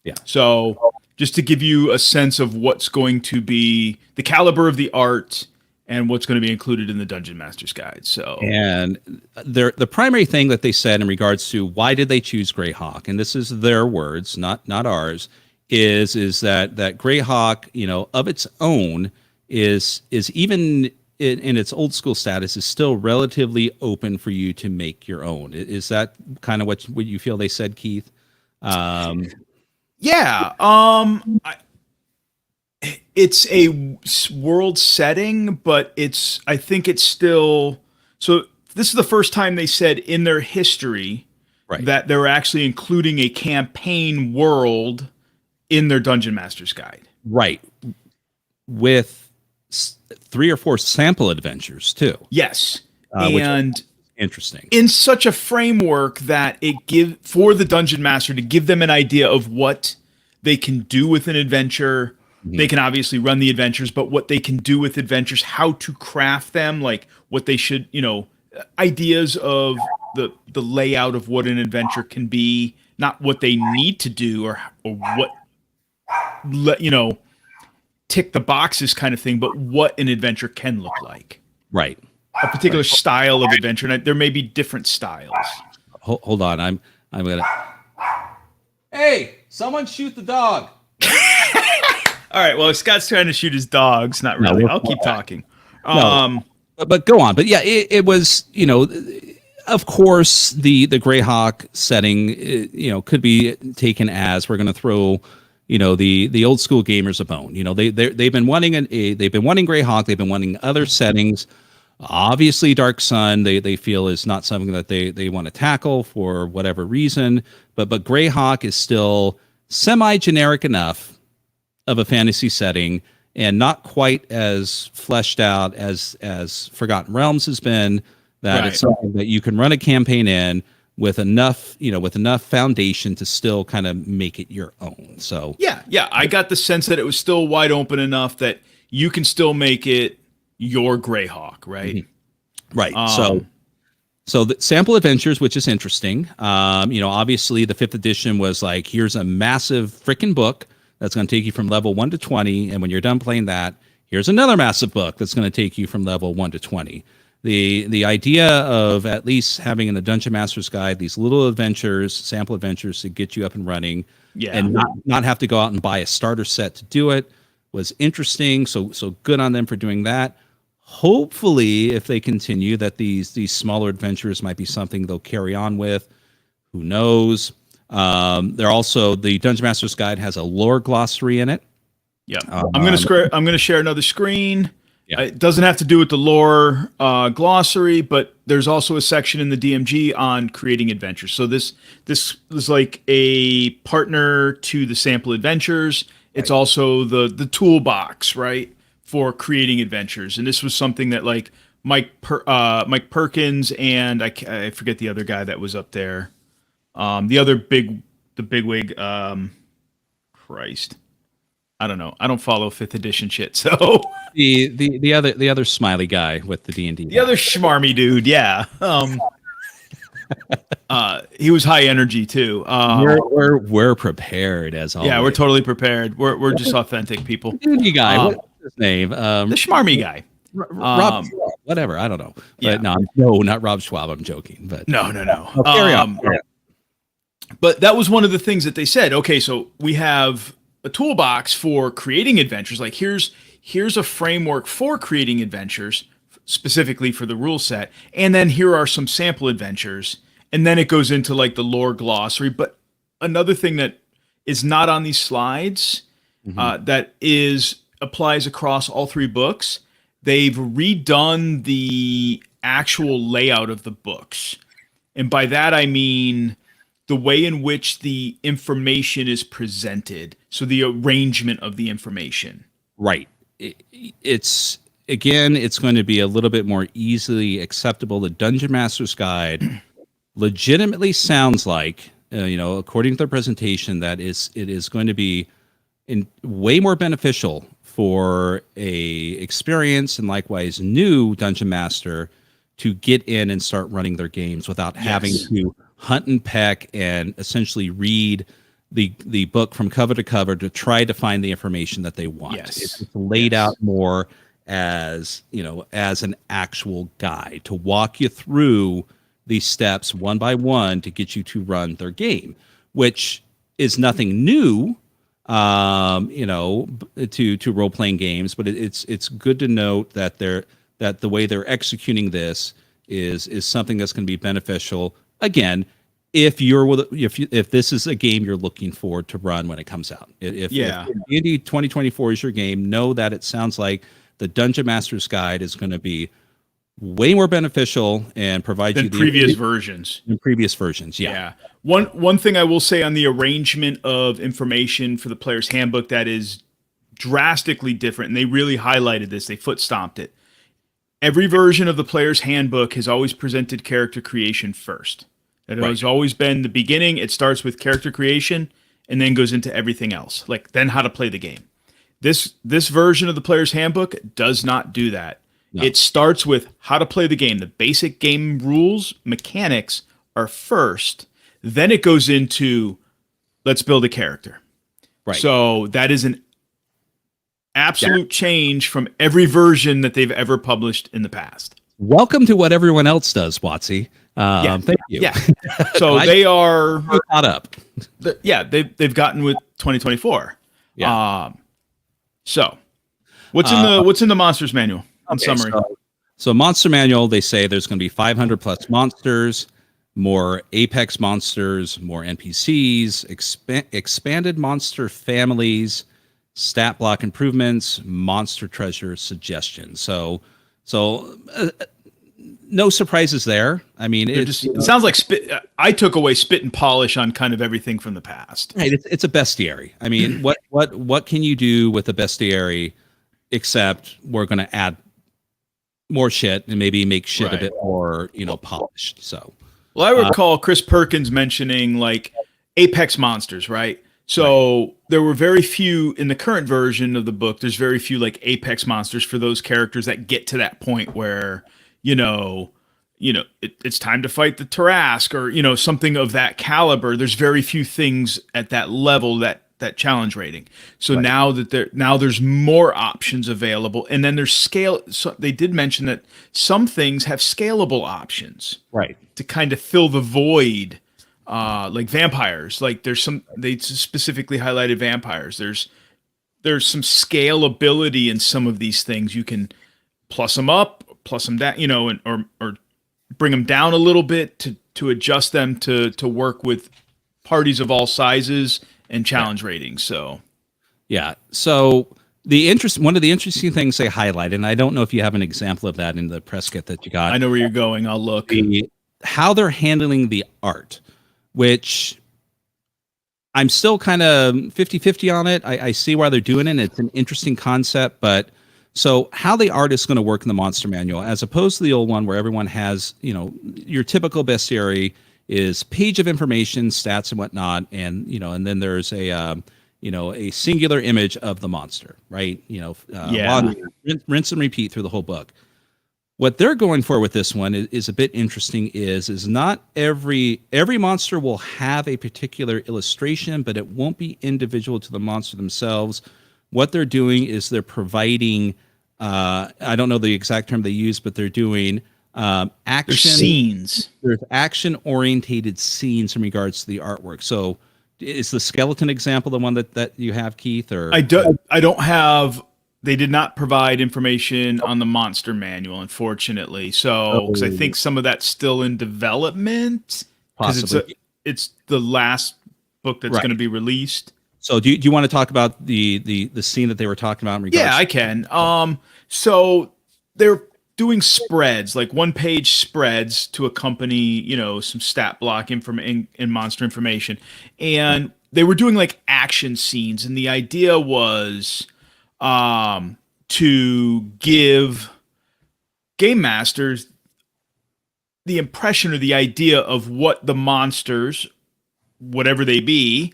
Yeah. So just to give you a sense of what's going to be the caliber of the art and what's going to be included in the Dungeon Master's Guide. So, and the primary thing that they said in regards to why did they choose Greyhawk, and this is their words, not ours, is that Greyhawk, of its own, is even in its old school status is still relatively open for you to make your own. Is that kind of what you feel they said, Keith? Yeah. It's a world setting, but I think it's still, so this is the first time they said in their history that they're actually including a campaign world in their Dungeon Master's Guide. Right. With 3 or 4 sample adventures too. Yes. Which And is interesting. in such a framework that it give for the dungeon master to give them an idea of what they can do with an adventure. They can obviously run the adventures, but what they can do with adventures, how to craft them, like what they should, ideas of the layout of what an adventure can be, not what they need to do or what, tick the boxes kind of thing, but what an adventure can look like. Right. A particular style of adventure, and there may be different styles. Hold on, I'm gonna. Hey, someone shoot the dog. All right. Well, Scott's trying to shoot his dogs. Not really. I'll keep talking. But go on. But yeah, it was, of course, the Greyhawk setting, could be taken as we're going to throw, the old school gamers a bone. They've been wanting Greyhawk. They've been wanting other settings. Obviously, Dark Sun they feel is not something that they want to tackle for whatever reason. But Greyhawk is still semi-generic enough of a fantasy setting and not quite as fleshed out as Forgotten Realms has been, that Right. It's something that you can run a campaign in with enough foundation to still kind of make it your own. So Yeah. I got the sense that it was still wide open enough that you can still make it your Greyhawk, right? right. So the sample adventures, which is interesting. Obviously the 5th edition was like, here's a massive freaking book that's going to take you from level 1 to 20. And when you're done playing that, here's another massive book that's going to take you from level 1 to 20. The idea of at least having in the Dungeon Master's Guide these little adventures, sample adventures to get you up and running, and not have to go out and buy a starter set to do it was interesting. So good on them for doing that. Hopefully, if they continue, that these smaller adventures might be something they'll carry on with. Who knows? They're also, the Dungeon Master's Guide has a lore glossary in it. Yeah. I'm gonna share another screen. Yeah. It doesn't have to do with the lore glossary, but there's also a section in the DMG on creating adventures. So this is like a partner to the sample adventures. It's also the toolbox, right, for creating adventures. And this was something that like Mike Perkins and I forget the other guy that was up there. The bigwig, Christ. I don't know. I don't follow 5th edition shit. So the other smiley guy with the D&D. The other schmarmy dude, yeah. He was high energy too. We're prepared as always. Yeah, we're totally prepared. We're just authentic people. D&D guy, what's his name? The schmarmy guy. Rob Schwab, whatever, I don't know. But Yeah. no, not Rob Schwab. I'm joking. But No. carry on. But that was one of the things that they said. Okay, so we have a toolbox for creating adventures. Like here's a framework for creating adventures, specifically for the rule set, and then here are some sample adventures, and then it goes into like the lore glossary. But another thing that is not on these slides that applies across all 3 books, they've redone the actual layout of the books, and by that I mean the way in which the information is presented. So the arrangement of the information. Right. It's going to be a little bit more easily acceptable. The Dungeon Master's Guide legitimately sounds like, according to the presentation, that it is going to be way more beneficial for a experienced and likewise new dungeon master to get in and start running their games without having to hunt and peck and essentially read the book from cover to cover to try to find the information that they want. Yes. It's laid out more as an actual guide to walk you through these steps one by one to get you to run their game, which is nothing new, to role-playing games, but it's good to note that the way they're executing this is something that's going to be beneficial. Again, if this is a game you're looking forward to run when it comes out, if D&D 2024 is your game, know that it sounds like the Dungeon Master's Guide is going to be way more beneficial and provide you the previous versions. In previous versions, yeah. One thing I will say on the arrangement of information for the player's handbook that is drastically different, and they really highlighted this. They foot stomped it. Every version of the player's handbook has always presented character creation first. It has always been the beginning. It starts with character creation and then goes into everything else, like then how to play the game. This version of the player's handbook does not do that. No. It starts with how to play the game. The basic game rules, mechanics are first. Then it goes into let's build a character. Right. So that is an absolute change from every version that they've ever published in the past. Welcome to what everyone else does, WOTC. Thank you. Yeah. So they are caught up. They've gotten with 2024. Yeah. So what's in the monsters manual in summary? So monster manual, they say there's going to be 500 plus monsters, more Apex monsters, more NPCs, expanded monster families, stat block improvements, monster treasure suggestions. So no surprises there. I mean, it sounds like I took away spit and polish on kind of everything from the past. Right. It's a bestiary. I mean, what can you do with a bestiary except we're going to add more shit and maybe make shit a bit more, polished. So, well, I recall Chris Perkins mentioning like Apex monsters, right? So there were very few in the current version of the book. There's very few like Apex monsters for those characters that get to that point where, it's time to fight the Tarask or, something of that caliber. There's very few things at that level that challenge rating. So now there's more options available, and then there's scale. So they did mention that some things have scalable options, right, to kind of fill the void, like vampires. Like they specifically highlighted vampires. There's some scalability in some of these things. You can plus them up, plus them down, or bring them down a little bit to adjust them to work with parties of all sizes and challenge ratings. So so one of the interesting things they highlight, and I don't know if you have an example of that in the press kit that you got. I know where you're going. I'll look. How they're handling the art, which I'm still kind of 50-50 on it. I see why they're doing it. It's an interesting concept, but so how the art is going to work in the monster manual, as opposed to the old one where everyone has, your typical bestiary is page of information, stats and whatnot, and and then there's a singular image of the monster, right? Rinse and repeat through the whole book. What they're going for with this one is a bit interesting. Is not every monster will have a particular illustration, but it won't be individual to the monster themselves. What they're doing is they're providing, I don't know the exact term they use, but they're doing action scenes. There's action-orientated scenes in regards to the artwork. So is the skeleton example the one that you have, Keith? Or I don't have. They did not provide information on the monster manual, unfortunately. So, because I think some of that's still in development, possibly it's the last book that's going to be released. So, do you want to talk about the scene that they were talking about in regards? Yeah, I can. So they're doing spreads, like one-page spreads to accompany, some stat block and monster information, and they were doing like action scenes, and the idea was to give game masters the impression or the idea of what the monsters, whatever they be,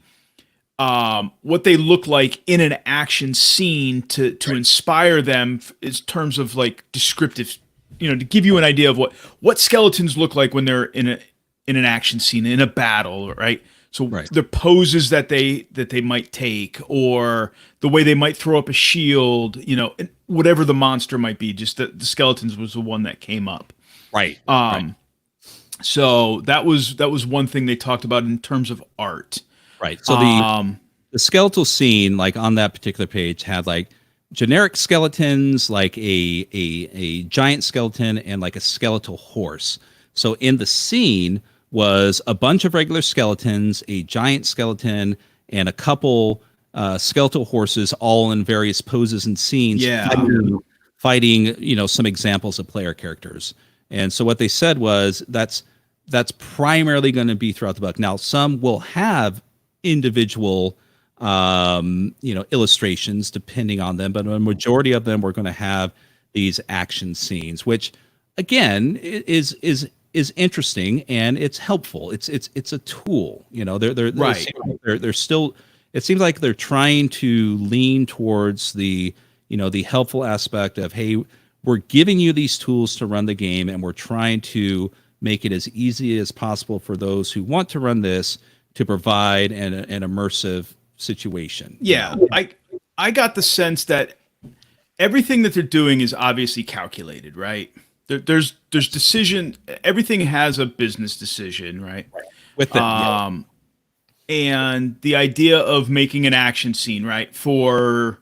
what they look like in an action scene to inspire them in terms of like descriptive, to give you an idea of what skeletons look like when they're in an action scene, in a battle, right? So the poses that they might take, or the way they might throw up a shield, whatever the monster might be. Just the skeletons was the one that came up. Right. So that was one thing they talked about in terms of art. Right. So the skeletal scene, like on that particular page, had like generic skeletons, like a giant skeleton and like a skeletal horse. So in the scene was a bunch of regular skeletons, a giant skeleton, and a couple skeletal horses, all in various poses and scenes, fighting some examples of player characters. And so what they said was that's primarily going to be throughout the book. Now, some will have individual illustrations depending on them, but a majority of them were going to have these action scenes, which again is interesting and it's helpful. It's a tool. Right. They're still. It seems like they're trying to lean towards the helpful aspect of, hey, we're giving you these tools to run the game, and we're trying to make it as easy as possible for those who want to run this to provide an immersive situation. Yeah, I got the sense that everything that they're doing is obviously calculated, right? There's decision. Everything has a business decision, right? With them, and the idea of making an action scene, right, for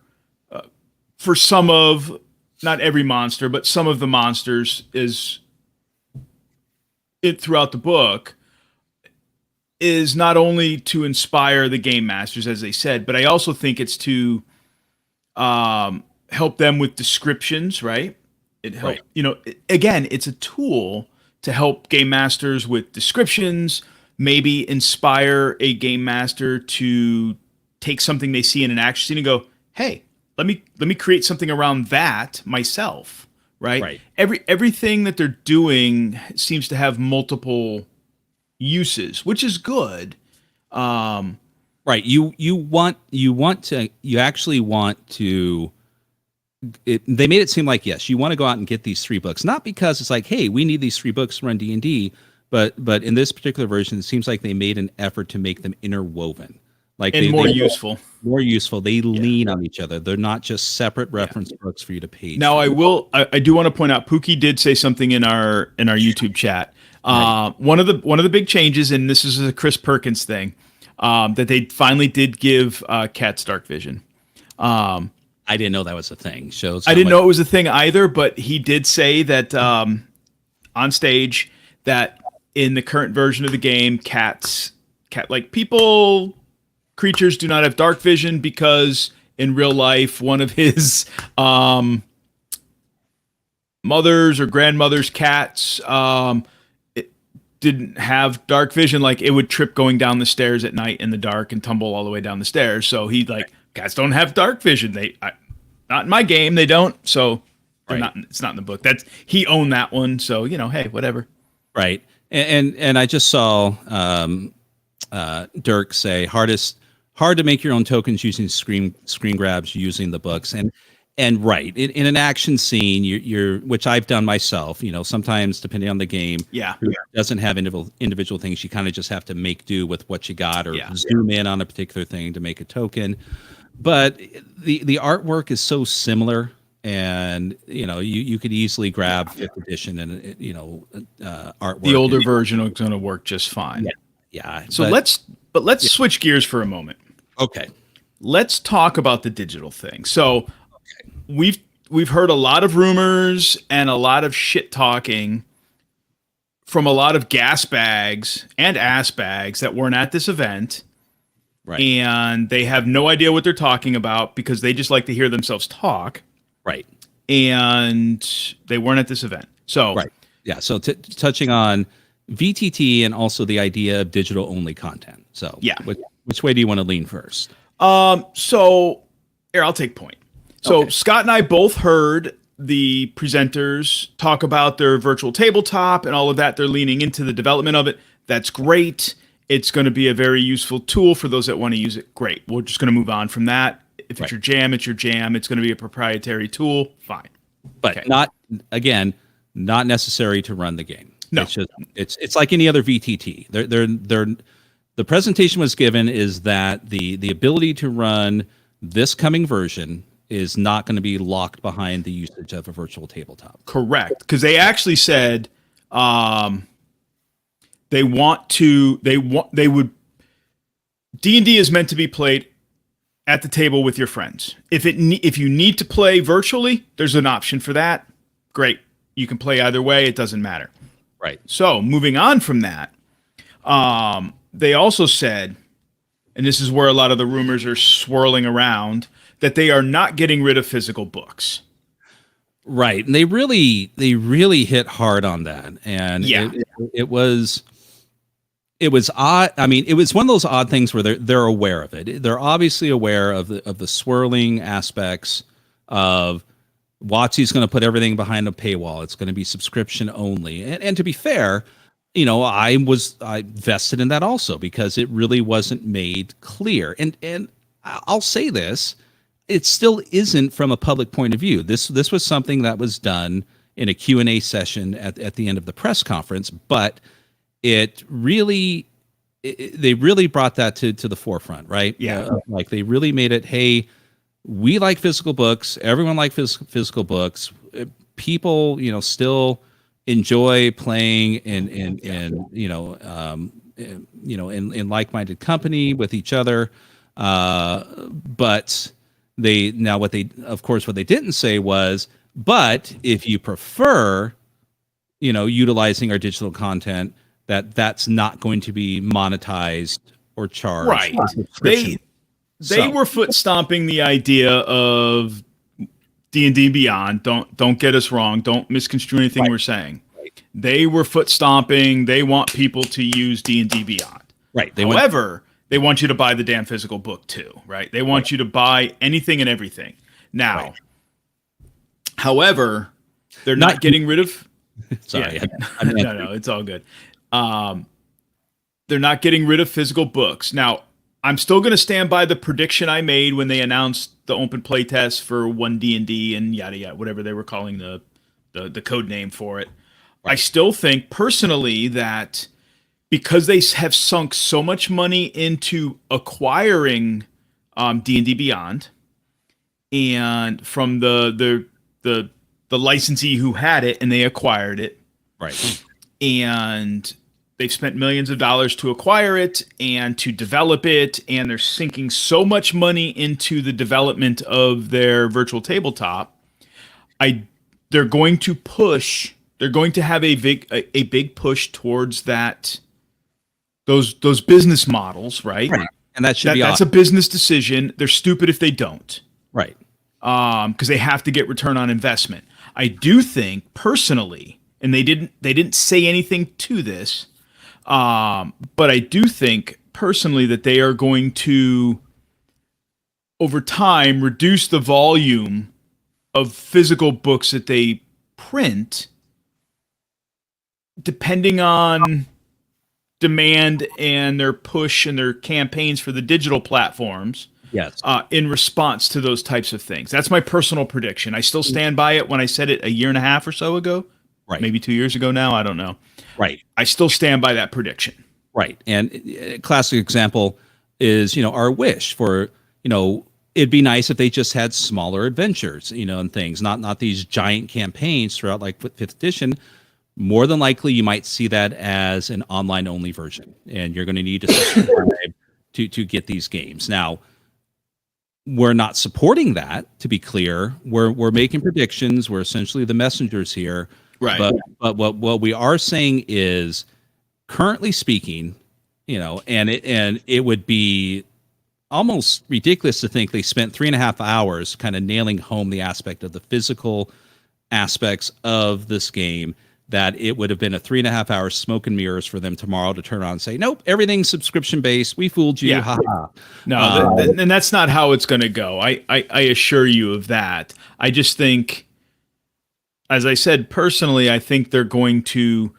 some of, not every monster, but some of the monsters is it throughout the book, is not only to inspire the game masters, as they said, but I also think it's to help them with descriptions, right? It helps, again, it's a tool to help game masters with descriptions, maybe inspire a game master to take something they see in an action scene and go, hey, let me create something around that myself, right? Right. Everything that they're doing seems to have multiple uses, which is good. Right. You actually want to. They made it seem like, yes, you want to go out and get these 3 books, not because it's like, hey, we need these 3 books to run D&D, but in this particular version, it seems like they made an effort to make them interwoven, like more useful. More useful. They lean on each other. They're not just separate reference books for you to page. Now, I do want to point out, Pookie did say something in our YouTube chat. Right. One of the big changes, and this is a Chris Perkins thing, that they finally did give cats dark vision. I didn't know that was a thing. I didn't know it was a thing either, but he did say that on stage that in the current version of the game, creatures do not have dark vision because in real life, one of his mother's or grandmother's cats it didn't have dark vision. Like, it would trip going down the stairs at night in the dark and tumble all the way down the stairs. So he cats don't have dark vision. Not in my game. They don't. So not. It's not in the book. He owned that one. So hey, whatever. Right. And I just saw Dirk say hard to make your own tokens using screen grabs using the books. And right, in an action scene, you're which I've done myself. Sometimes depending on the game, it doesn't have individual things. You kind of just have to make do with what you got, or zoom in on a particular thing to make a token. But the artwork is so similar, and you could easily grab 5th edition and artwork. The older version is going to work just fine. Yeah. So let's switch gears for a moment. Okay. Let's talk about the digital thing. So we've heard a lot of rumors and a lot of shit talking from a lot of gas bags and ass bags that weren't at this event. Right. And they have no idea what they're talking about because they just like to hear themselves talk. Right. And they weren't at this event. So right. Yeah. So touching on VTT and also the idea of digital only content. So which way do you want to lean first? So here, I'll take point. So Okay. Scott and I both heard the presenters talk about their virtual tabletop and all of that. They're leaning into the development of it. That's great. It's going to be a very useful tool for those that want to use it. Great. We're just going to move on from that. If it's your jam, it's your jam. It's going to be a proprietary tool. Fine. But not necessary to run the game. No. It's like any other VTT. The presentation was given is that the ability to run this coming version is not going to be locked behind the usage of a virtual tabletop. Correct. Because they actually said they would D&D is meant to be played at the table with your friends. If you need to play virtually, there's an option for that. Great. You can play either way. It doesn't matter. Right. So moving on from that, they also said, and this is where a lot of the rumors are swirling around, that they are not getting rid of physical books. Right. And they really hit hard on that. And it was, it was odd. I mean, it was one of those odd things where they're aware of it. They're obviously aware of the swirling aspects of WotC's going to put everything behind a paywall. It's going to be subscription only. And to be fair, I vested in that also because it really wasn't made clear. And I'll say this, it still isn't from a public point of view. This was something that was done in a Q&A session at the end of the press conference, but they really brought that to the forefront, right? Yeah. Like they really made it, hey, we like physical books. Everyone likes physical books. People, still enjoy playing in like-minded company with each other. But what they didn't say was, but if you prefer, utilizing our digital content, that's not going to be monetized or charged. Right. They were foot stomping the idea of D&D Beyond. Don't get us wrong. Don't misconstrue anything we're saying. Right. They were foot stomping. They want people to use D&D Beyond. Right. However, they want you to buy the damn physical book too. Right. They want you to buy anything and everything. Now, however, they're not getting rid of. Sorry. Yeah. No, it's all good. They're not getting rid of physical books. Now, I'm still going to stand by the prediction I made when they announced the open playtest for 1D&D and yada yada, whatever they were calling the code name for it. Right. I still think personally that because they have sunk so much money into acquiring D&D Beyond, and from the licensee who had it and they acquired it, right, and they've spent millions of dollars to acquire it and to develop it, and they're sinking so much money into the development of their virtual tabletop. They're going to have a big push towards those business models, right? And that's a business decision. They're stupid if they don't. Right. Because they have to get return on investment. I do think personally, and they didn't say anything to this, but I do think personally that they are going to, over time, reduce the volume of physical books that they print, depending on demand and their push and their campaigns for the digital platforms. Yes. In response to those types of things. That's my personal prediction. I still stand by it when I said it a year and a half or so ago. Right. Maybe 2 years ago now. I don't know. Right. I still stand by that prediction. Right. And a classic example is, our wish for, it'd be nice if they just had smaller adventures, and things, not these giant campaigns throughout like 5th edition. More than likely, you might see that as an online only version, and you're going to need to subscribe to get these games. Now, we're not supporting that, to be clear. We're making predictions. We're essentially the messengers here. Right. But what we are saying is, currently speaking, and it would be almost ridiculous to think they spent 3.5 hours kind of nailing home the aspect of the physical aspects of this game, that it would have been a 3.5 hour smoke and mirrors for them tomorrow to turn on and say, nope, everything's subscription based. We fooled you. Yeah. Ha-ha. No, and that's not how it's going to go. I assure you of that. I just think, as I said, personally, I think they're going to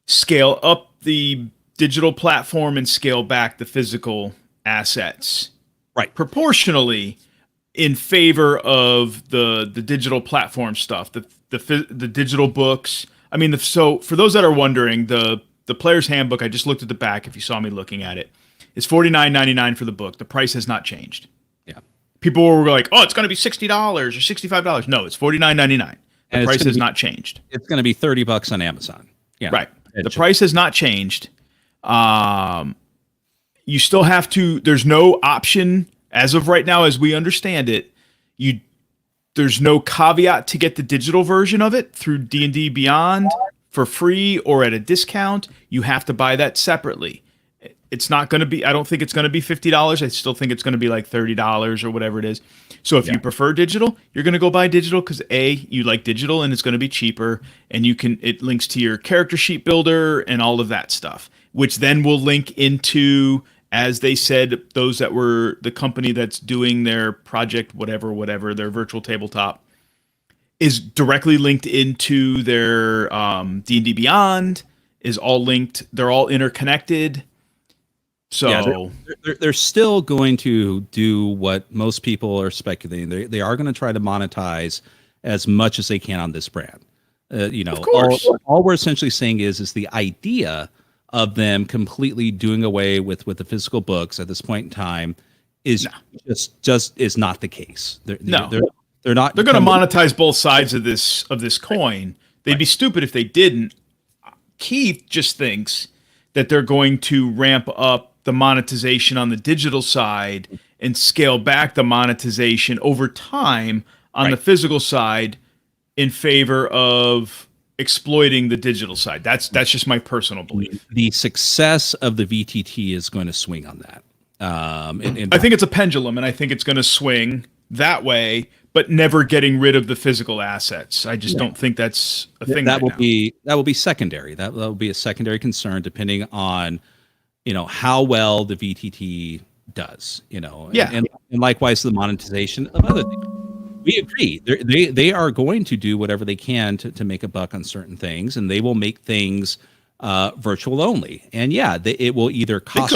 scale up the digital platform and scale back the physical assets. Right. Proportionally in favor of the digital platform stuff, the digital books. I mean, so for those that are wondering, the player's handbook, I just looked at the back. If you saw me looking at it, it's $49.99 for the book. The price has not changed. Yeah. People were like, "Oh, it's going to be $60 or $65." No, it's $49.99. The price has not changed. It's going to be $30 on Amazon. Yeah. Right. The price has not changed. You still have to. There's no option as of right now, as we understand it. There's no caveat to get the digital version of it through D&D Beyond for free or at a discount. You have to buy that separately. It's not going to be, I don't think it's going to be $50. I still think it's going to be like $30 or whatever it is. So if you prefer digital, you're going to go buy digital because you like digital and it's going to be cheaper, and it links to your character sheet builder and all of that stuff. which then will link into, as they said, those that were the company that's doing their project, whatever, their virtual tabletop, is directly linked into their D&D Beyond, is all linked. They're all interconnected. So yeah, they're still going to do what most people are speculating. They are going to try to monetize as much as they can on this brand. of course. All we're essentially saying is the idea of them completely doing away with the physical books at this point in time is just is not the case. They're not. They're going to monetize both sides of this coin. They'd be stupid if they didn't. Keith just thinks that they're going to ramp up the monetization on the digital side and scale back the monetization over time on the physical side in favor of exploiting the digital side. That's just my personal belief. The success of the VTT is going to swing on that. I think it's a pendulum, and I think it's going to swing that way, but never getting rid of the physical assets. I just don't think that's a thing. That will be secondary. That will be a secondary concern, depending on how well the VTT does. And likewise the monetization of other things. We agree. They are going to do whatever they can to make a buck on certain things, and they will make things virtual only. And it will either cost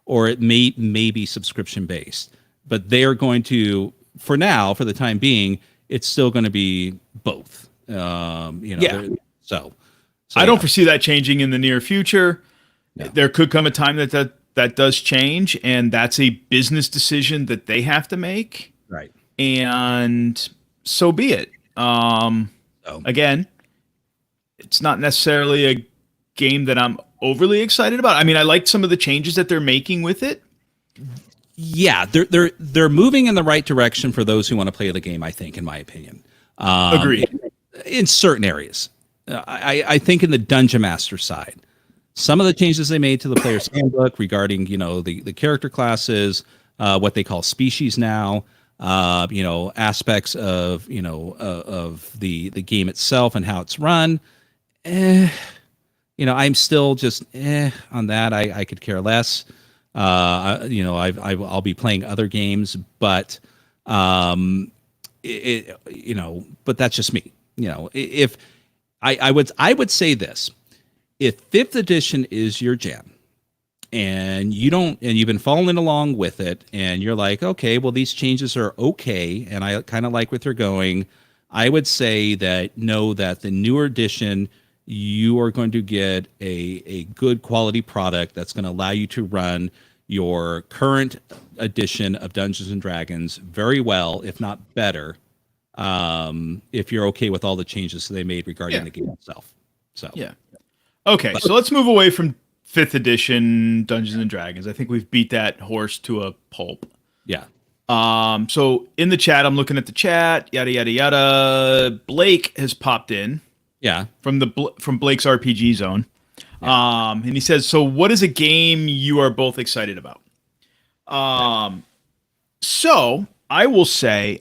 or it may be subscription based. But they are going to, for now, for the time being, it's still going to be both. So I don't foresee that changing in the near future. No. There could come a time that does change, and that's a business decision that they have to make. Right. And so be it. Again, it's not necessarily a game that I'm overly excited about. I mean, I like some of the changes that they're making with it. Yeah, they're moving in the right direction for those who want to play the game, I think, in my opinion. Agreed. In certain areas. I think in the Dungeon Master side, some of the changes they made to the player's handbook regarding, the character classes, what they call species now, aspects of, of the game itself and how it's run. I'm still just on that. I could care less. I'll be playing other games, but but that's just me. If I would say this, if 5th edition is your jam and you've been following along with it and you're like, okay, well, these changes are okay, and I kind of like where they're going, I would say that the newer edition, you are going to get a good quality product that's going to allow you to run your current edition of Dungeons and Dragons very well, if not better, if you're okay with all the changes they made regarding the game itself. So okay, so let's move away from 5th edition Dungeons and Dragons. I think we've beat that horse to a pulp. Yeah. So in the chat, I'm looking at the chat, yada yada yada. Blake has popped in. Yeah. From Blake's RPG Zone. Yeah. And he says, so what is a game you are both excited about? So I will say,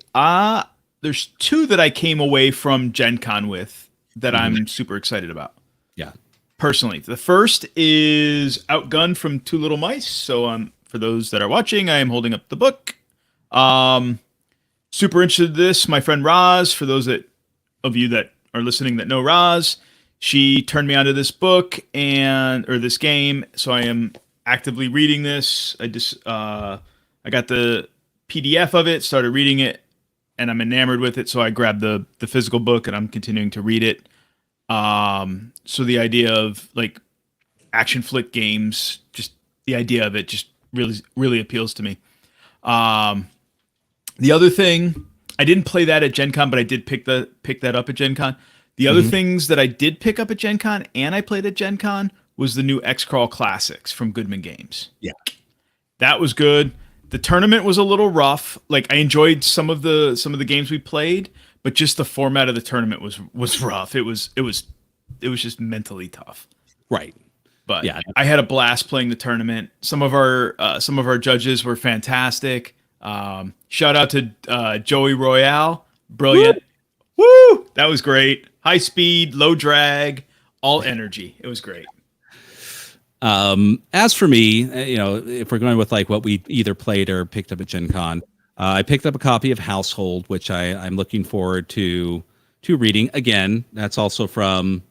there's 2 that I came away from Gen Con with that I'm super excited about. Yeah. Personally. The first is Outgunned from Two Little Mice. So for those that are watching, I am holding up the book. Super interested in this. My friend Roz, for those of you that are listening that know Roz, she turned me onto this book or this game, so I am actively reading this. I got the PDF of it, started reading it, and I'm enamored with it, so I grabbed the physical book and I'm continuing to read it. So the idea of like action flick games, just the idea of it just really, really appeals to me. The other thing, I didn't play that at Gen Con, but I did pick that up at Gen Con. The other things that I did pick up at Gen Con and I played at Gen Con was the new X-Crawl Classics from Goodman Games. Yeah. That was good. The tournament was a little rough. Like, I enjoyed some of the games we played, but just the format of the tournament was rough. It was just mentally tough. Right. But yeah, I had a blast playing the tournament. Some of our judges were fantastic. Shout out to Joey Royale. Brilliant. Woo! That was great. High speed, low drag, all energy. It was great. As for me, if we're going with like what we either played or picked up at Gen Con, I picked up a copy of Household, which I'm looking forward to reading. Again, that's also from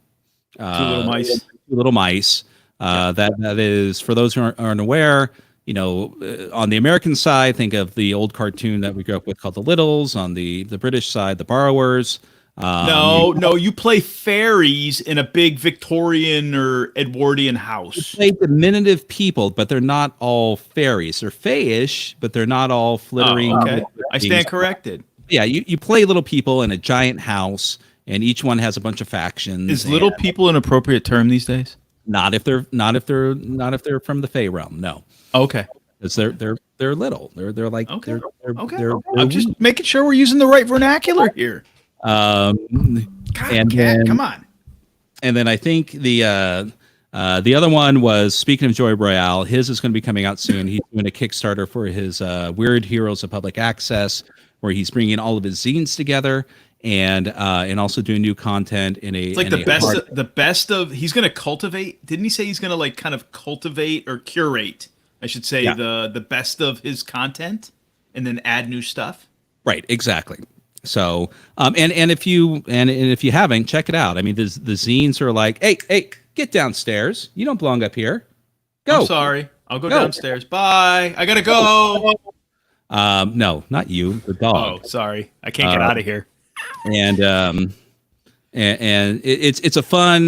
Two Little Mice. Two Little Mice. That is, for those who aren't aware, on the American side, think of the old cartoon that we grew up with called The Littles. On the British side, The Borrowers. No, you play fairies in a big Victorian or Edwardian house. Play diminutive people, but they're not all fairies. They're fayish, but they're not all flittering. Oh, okay. I stand corrected. Yeah, you play little people in a giant house, and each one has a bunch of factions. Is little people an appropriate term these days? Not if they're from the Fey realm. No. Okay. Because they're little. They're like okay. They're I'm just making sure we're using the right vernacular here. God, come on. And then I think the other one was, speaking of Joy Royale, his is going to be coming out soon. He's doing a Kickstarter for his Weird Heroes of Public Access, where he's bringing all of his zines together and also doing new content in a. It's like the best of. He's going to cultivate. Didn't he say he's going to like kind of cultivate or curate? I should say the best of his content, and then add new stuff. Right. Exactly. So, and if you haven't, check it out. I mean, the zines are like, hey, get downstairs. You don't belong up here. Go. I'm sorry. I'll go downstairs. Bye. I gotta go. No, not you. The dog. Oh, sorry. I can't get out of here. And it's a fun,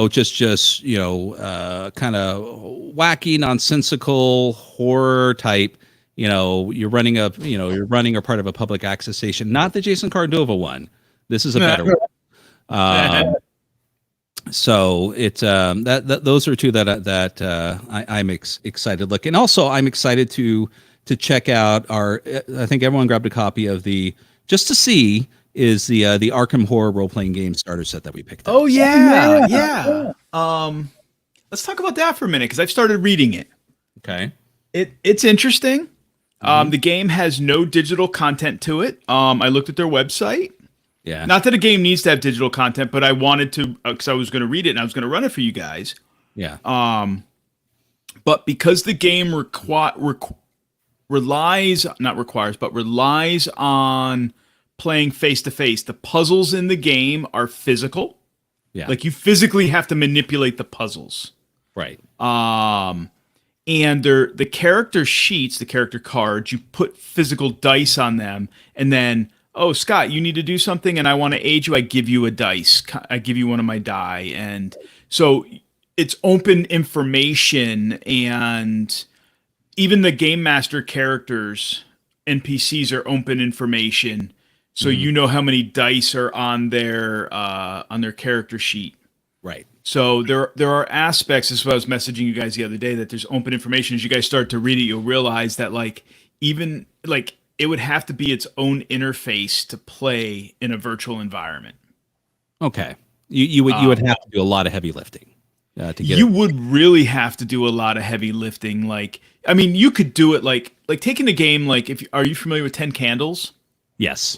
just kind of wacky, nonsensical horror type. You're running a part of a public access station, not the Jason Cardova one. This is a better one. So it's those are two that I'm excited to look. And also I'm excited to check out I think everyone grabbed a copy of just to see is the Arkham Horror role-playing game starter set that we picked up. Oh yeah. Let's talk about that for a minute, because I've started reading it. Okay. It's interesting. The game has no digital content to it. I looked at their website. Yeah. Not that a game needs to have digital content, but I wanted to, because I was going to read it and I was going to run it for you guys. Yeah. But because the game relies on playing face to face, the puzzles in the game are physical. Yeah. Like you physically have to manipulate the puzzles. Right. And they're the character sheets, the character cards, you put physical dice on them, and then, oh, Scott, you need to do something and I want to aid you, I give you a dice. I give you one of my die. And so it's open information, and even the game master characters, NPCs, are open information. So you know how many dice are on their character sheet. Right. So there are aspects, as I was messaging you guys the other day, that there's open information. As you guys start to read it, you'll realize that even it would have to be its own interface to play in a virtual environment. Okay. You would have to do a lot of heavy lifting to get you would really have to do a lot of heavy lifting. You could do it like taking a game are you familiar with 10 Candles? Yes.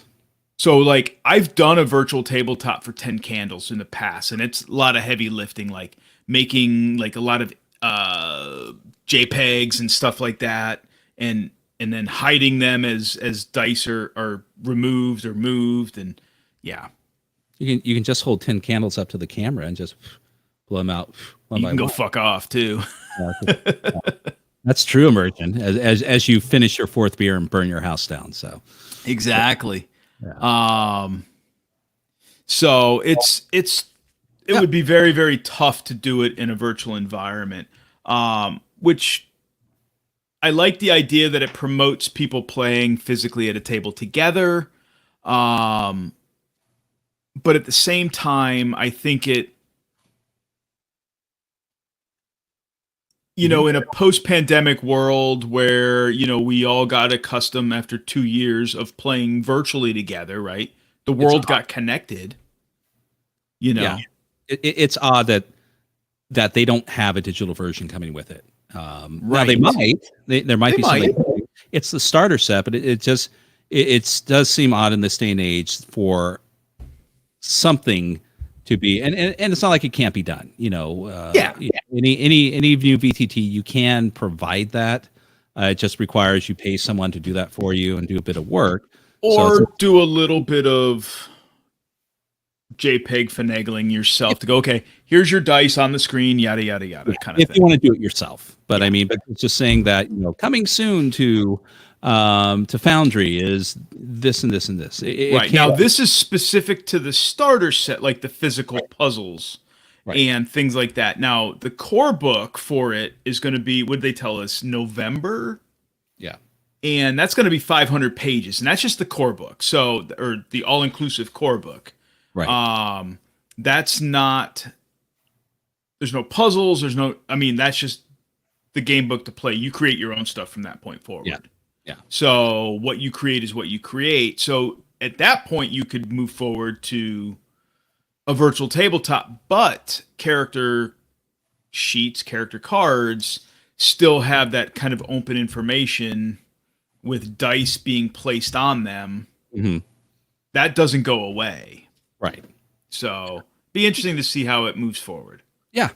So I've done a virtual tabletop for 10 Candles in the past, and it's a lot of heavy lifting, like making a lot of JPEGs and stuff like that, and then hiding them as dice are removed or moved, and yeah. You can just hold 10 candles up to the camera and just blow them out. You can go fuck off too. That's true immersion as you finish your fourth beer and burn your house down. So exactly. Yeah. So it would be very, very tough to do it in a virtual environment. Which I like the idea that it promotes people playing physically at a table together. But at the same time, I think in a post-pandemic world where, we all got accustomed after 2 years of playing virtually together, right? The world got connected, Yeah. It's odd that they don't have a digital version coming with it. Right. Now they might. There might be something. It's the starter set, but it does seem odd in this day and age for something to be, and it's not like it can't be done. Yeah. Any new VTT, you can provide that. It just requires you pay someone to do that for you and do a bit of work, or do a little bit of JPEG finagling yourself to go, okay, here's your dice on the screen, yada yada yada, kind of if thing. you want to do it yourself. But I mean, but it's just saying that coming soon to Foundry is this and this and this. Right now, this is specific to the starter set, like the physical puzzles. Right. And things like that. Now, the core book for it is going to be, what did they tell us, November? Yeah. And that's going to be 500 pages. And that's just the core book. So, or the all-inclusive core book. Right. That's not, there's no puzzles. That's just the game book to play. You create your own stuff from that point forward. Yeah. Yeah. So what you create is what you create. So at that point, you could move forward to a virtual tabletop, but character sheets, character cards still have that kind of open information with dice being placed on them. Mm-hmm. That doesn't go away. Right. So be interesting to see how it moves forward. Yeah.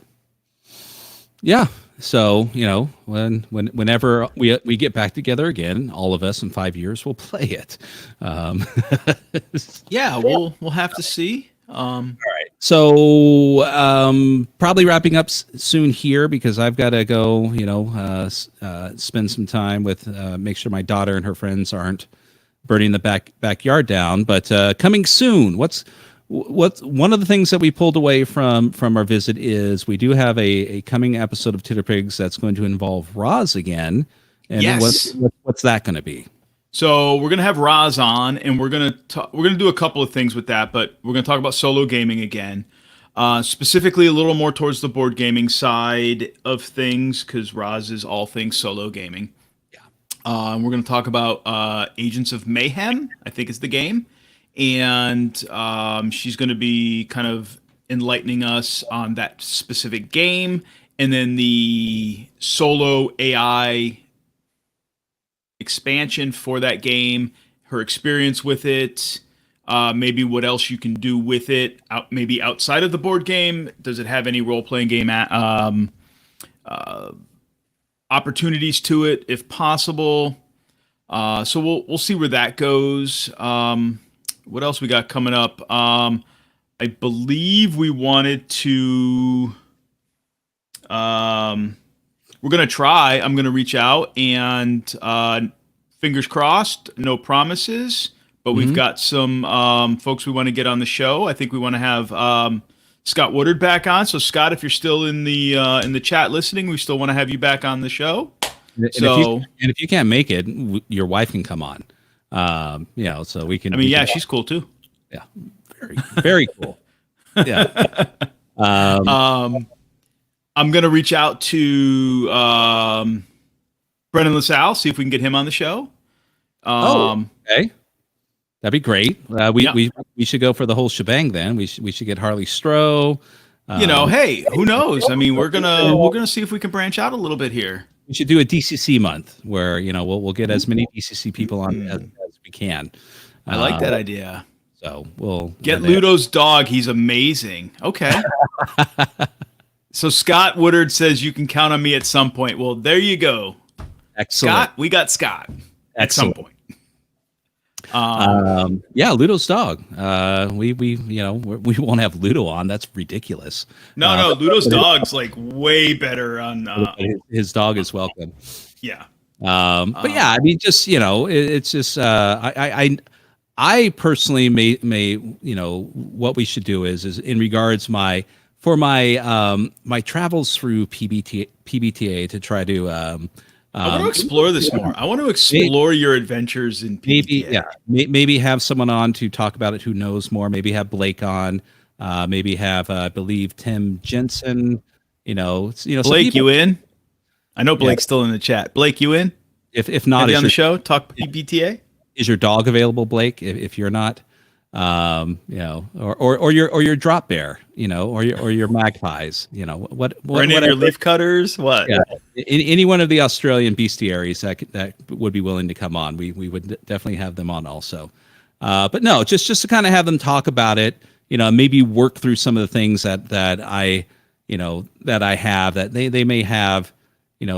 Yeah. So, whenever we get back together again, all of us in 5 years will play it. Yeah, we'll have to see. All right. So probably wrapping up soon here because I've got to go, spend some time with, make sure my daughter and her friends aren't burning the backyard down. But coming soon, what's one of the things that we pulled away from our visit is we do have a coming episode of Titterpigs that's going to involve Roz again. And yes. What's that going to be? So we're gonna have Roz on, and we're gonna do a couple of things with that, but we're gonna talk about solo gaming again, specifically a little more towards the board gaming side of things, because Roz is all things solo gaming. Yeah. And we're gonna talk about Agents of Mayhem, I think is the game, and she's gonna be kind of enlightening us on that specific game, and then the solo AI expansion for that game, her experience with it, maybe what else you can do with it, maybe outside of the board game. Does it have any role-playing game opportunities to it, if possible? So we'll see where that goes. What else we got coming up? I believe we wanted to... we're going to try. I'm going to reach out and fingers crossed, no promises, but we've got some folks we want to get on the show. I think we want to have Scott Woodard back on. So Scott, if you're still in the chat listening, we still want to have you back on the show. And if you can't make it, your wife can come on. So we can. She's cool too. Yeah. Very, very cool. Yeah. I'm going to reach out to Brennan LaSalle, see if we can get him on the show. Okay. That'd be great. We should go for the whole shebang then. We should get Harley Stroh. Hey, who knows? I mean, we're gonna see if we can branch out a little bit here. We should do a DCC month where, we'll get as many DCC people on as we can. I like that idea. So we'll get Ludo's dog. He's amazing. Okay. So Scott Woodard says you can count on me at some point. Well, there you go. Excellent. Scott, we got Scott at some point. Ludo's dog. We won't have Ludo on. That's ridiculous. No, Ludo's dog's like way better on. His dog is welcome. Yeah. But yeah, I mean, just it's just I personally may what we should do is in regards my travels through PBTA to try to I want to explore this more. I want to explore your adventures in PBTA. Maybe have someone on to talk about it who knows more. Maybe have Blake on. Maybe have I believe Tim Jensen. Blake, you in? I know Blake's still in the chat. Blake, you in? If not, on the show, talk PBTA. Is your dog available, Blake? If you're not, or your drop bear, or your magpies, what any of your leaf cutters, what? Yeah, any one of the Australian bestiaries that would be willing to come on, we would definitely have them on also. But no, just to kind of have them talk about it, maybe work through some of the things that I have that they may have,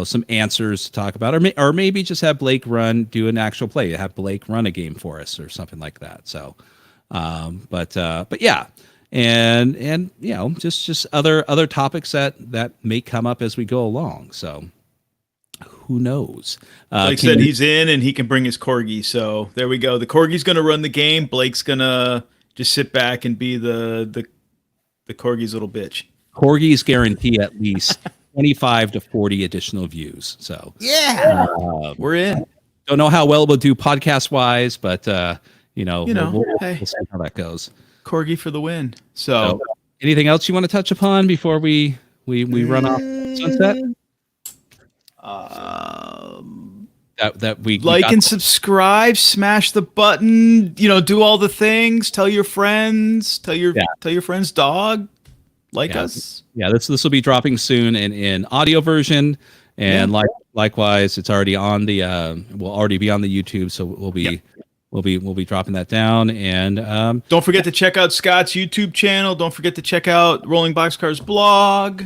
some answers to talk about, or maybe just have Blake do an actual play, have Blake run a game for us or something like that. So, but yeah, and just other topics that may come up as we go along. So who knows? Blake said he's in and he can bring his corgi. So there we go. The corgi's going to run the game. Blake's going to just sit back and be the corgi's little bitch. Corgis guarantee at least 25 to 40 additional views. So yeah, we're in. Don't know how well we'll do podcast wise, but we'll hey, see how that goes. Corgi for the win. So anything else you want to touch upon before we run off sunset? That we like and subscribe, smash the button, do all the things, tell your friends, tell your friend's dog, us. Yeah, this will be dropping soon in audio version, and likewise, it's already on the will already be on the YouTube, so we'll be dropping that down, and don't forget to check out Scott's YouTube channel. Don't forget to check out Rolling Boxcars blog.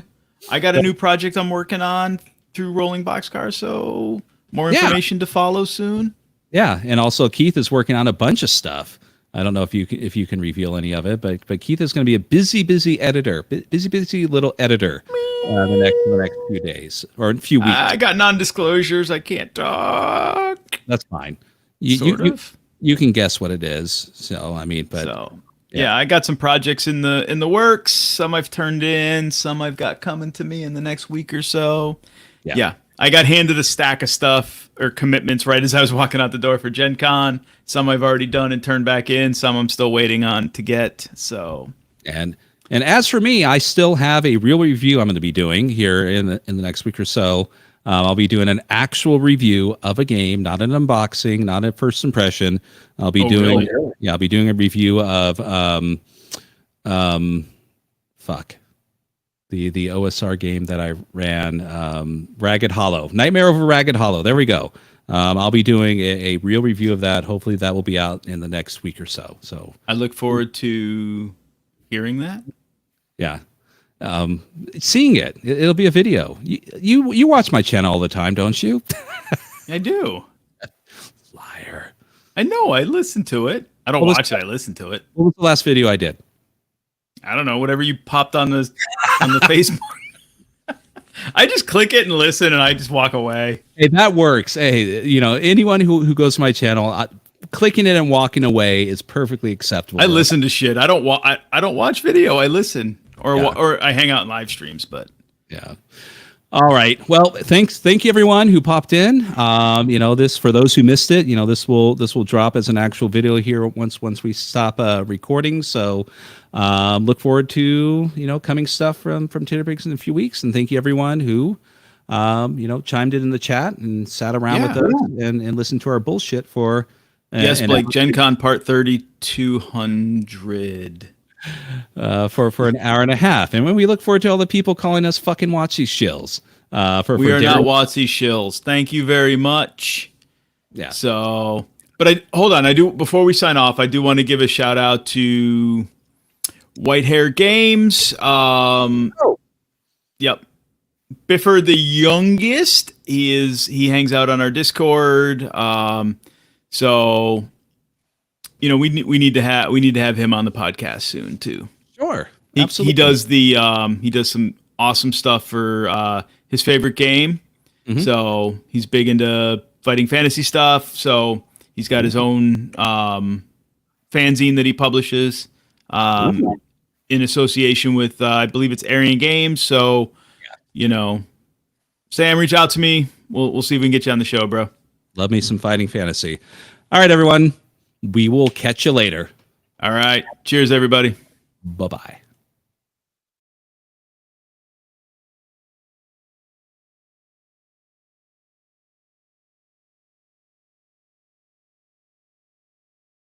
I got a new project I'm working on through Rolling Boxcars, so more information to follow soon. Yeah, and also Keith is working on a bunch of stuff. I don't know if you can reveal any of it, but Keith is going to be a busy editor, busy little editor the next few days or a few weeks. I got non-disclosures. I can't talk. That's fine. You can guess what it is. So I mean, yeah, I got some projects in the works. Some I've turned in. Some I've got coming to me in the next week or so. Yeah. I got handed a stack of stuff or commitments right as I was walking out the door for Gen Con. Some I've already done and turned back in. Some I'm still waiting on to get. So and as for me, I still have a real review I'm going to be doing here in the next week or so. I'll be doing an actual review of a game, not an unboxing, not a first impression. I'll be doing a review of the OSR game that I ran, Ragged Hollow, Nightmare Over Ragged Hollow. There we go. I'll be doing a real review of that. Hopefully that will be out in the next week or so. So I look forward to hearing that. Yeah. Seeing it. It'll be a video. You watch my channel all the time, don't you? I do. Liar. I know. I listen to it. I don't watch it. I listen to it. What was the last video I did? I don't know. Whatever you popped on the Facebook. I just click it and listen, and I just walk away. Hey, that works. Hey, anyone who goes to my channel, clicking it and walking away is perfectly acceptable. I listen to shit. I don't watch video. I listen. Or I hang out in live streams, but yeah. All right. Well, thank you everyone who popped in. This for those who missed it, this will drop as an actual video here once we stop recording. So look forward to coming stuff from Titterpigs in a few weeks. And thank you everyone who chimed in the chat and sat around with us and listened to our bullshit for Blake, Gen Con Part 3200. For an hour and a half, and when we look forward to all the people calling us fucking WOTC shills. We are not WOTC shills. Thank you very much. Yeah. So, but hold on. Before we sign off, I do want to give a shout out to White Hair Games. Yep. Bifford the youngest. He hangs out on our Discord. So. We need to have him on the podcast soon too. Sure, absolutely. He does some awesome stuff for his favorite game. Mm-hmm. So he's big into fighting fantasy stuff. So he's got his own fanzine that he publishes in association with I believe it's Aryan Games. So Sam, reach out to me. We'll see if we can get you on the show, bro. Love me some fighting fantasy. All right, everyone. We will catch you later. All right. Cheers, everybody. Bye-bye.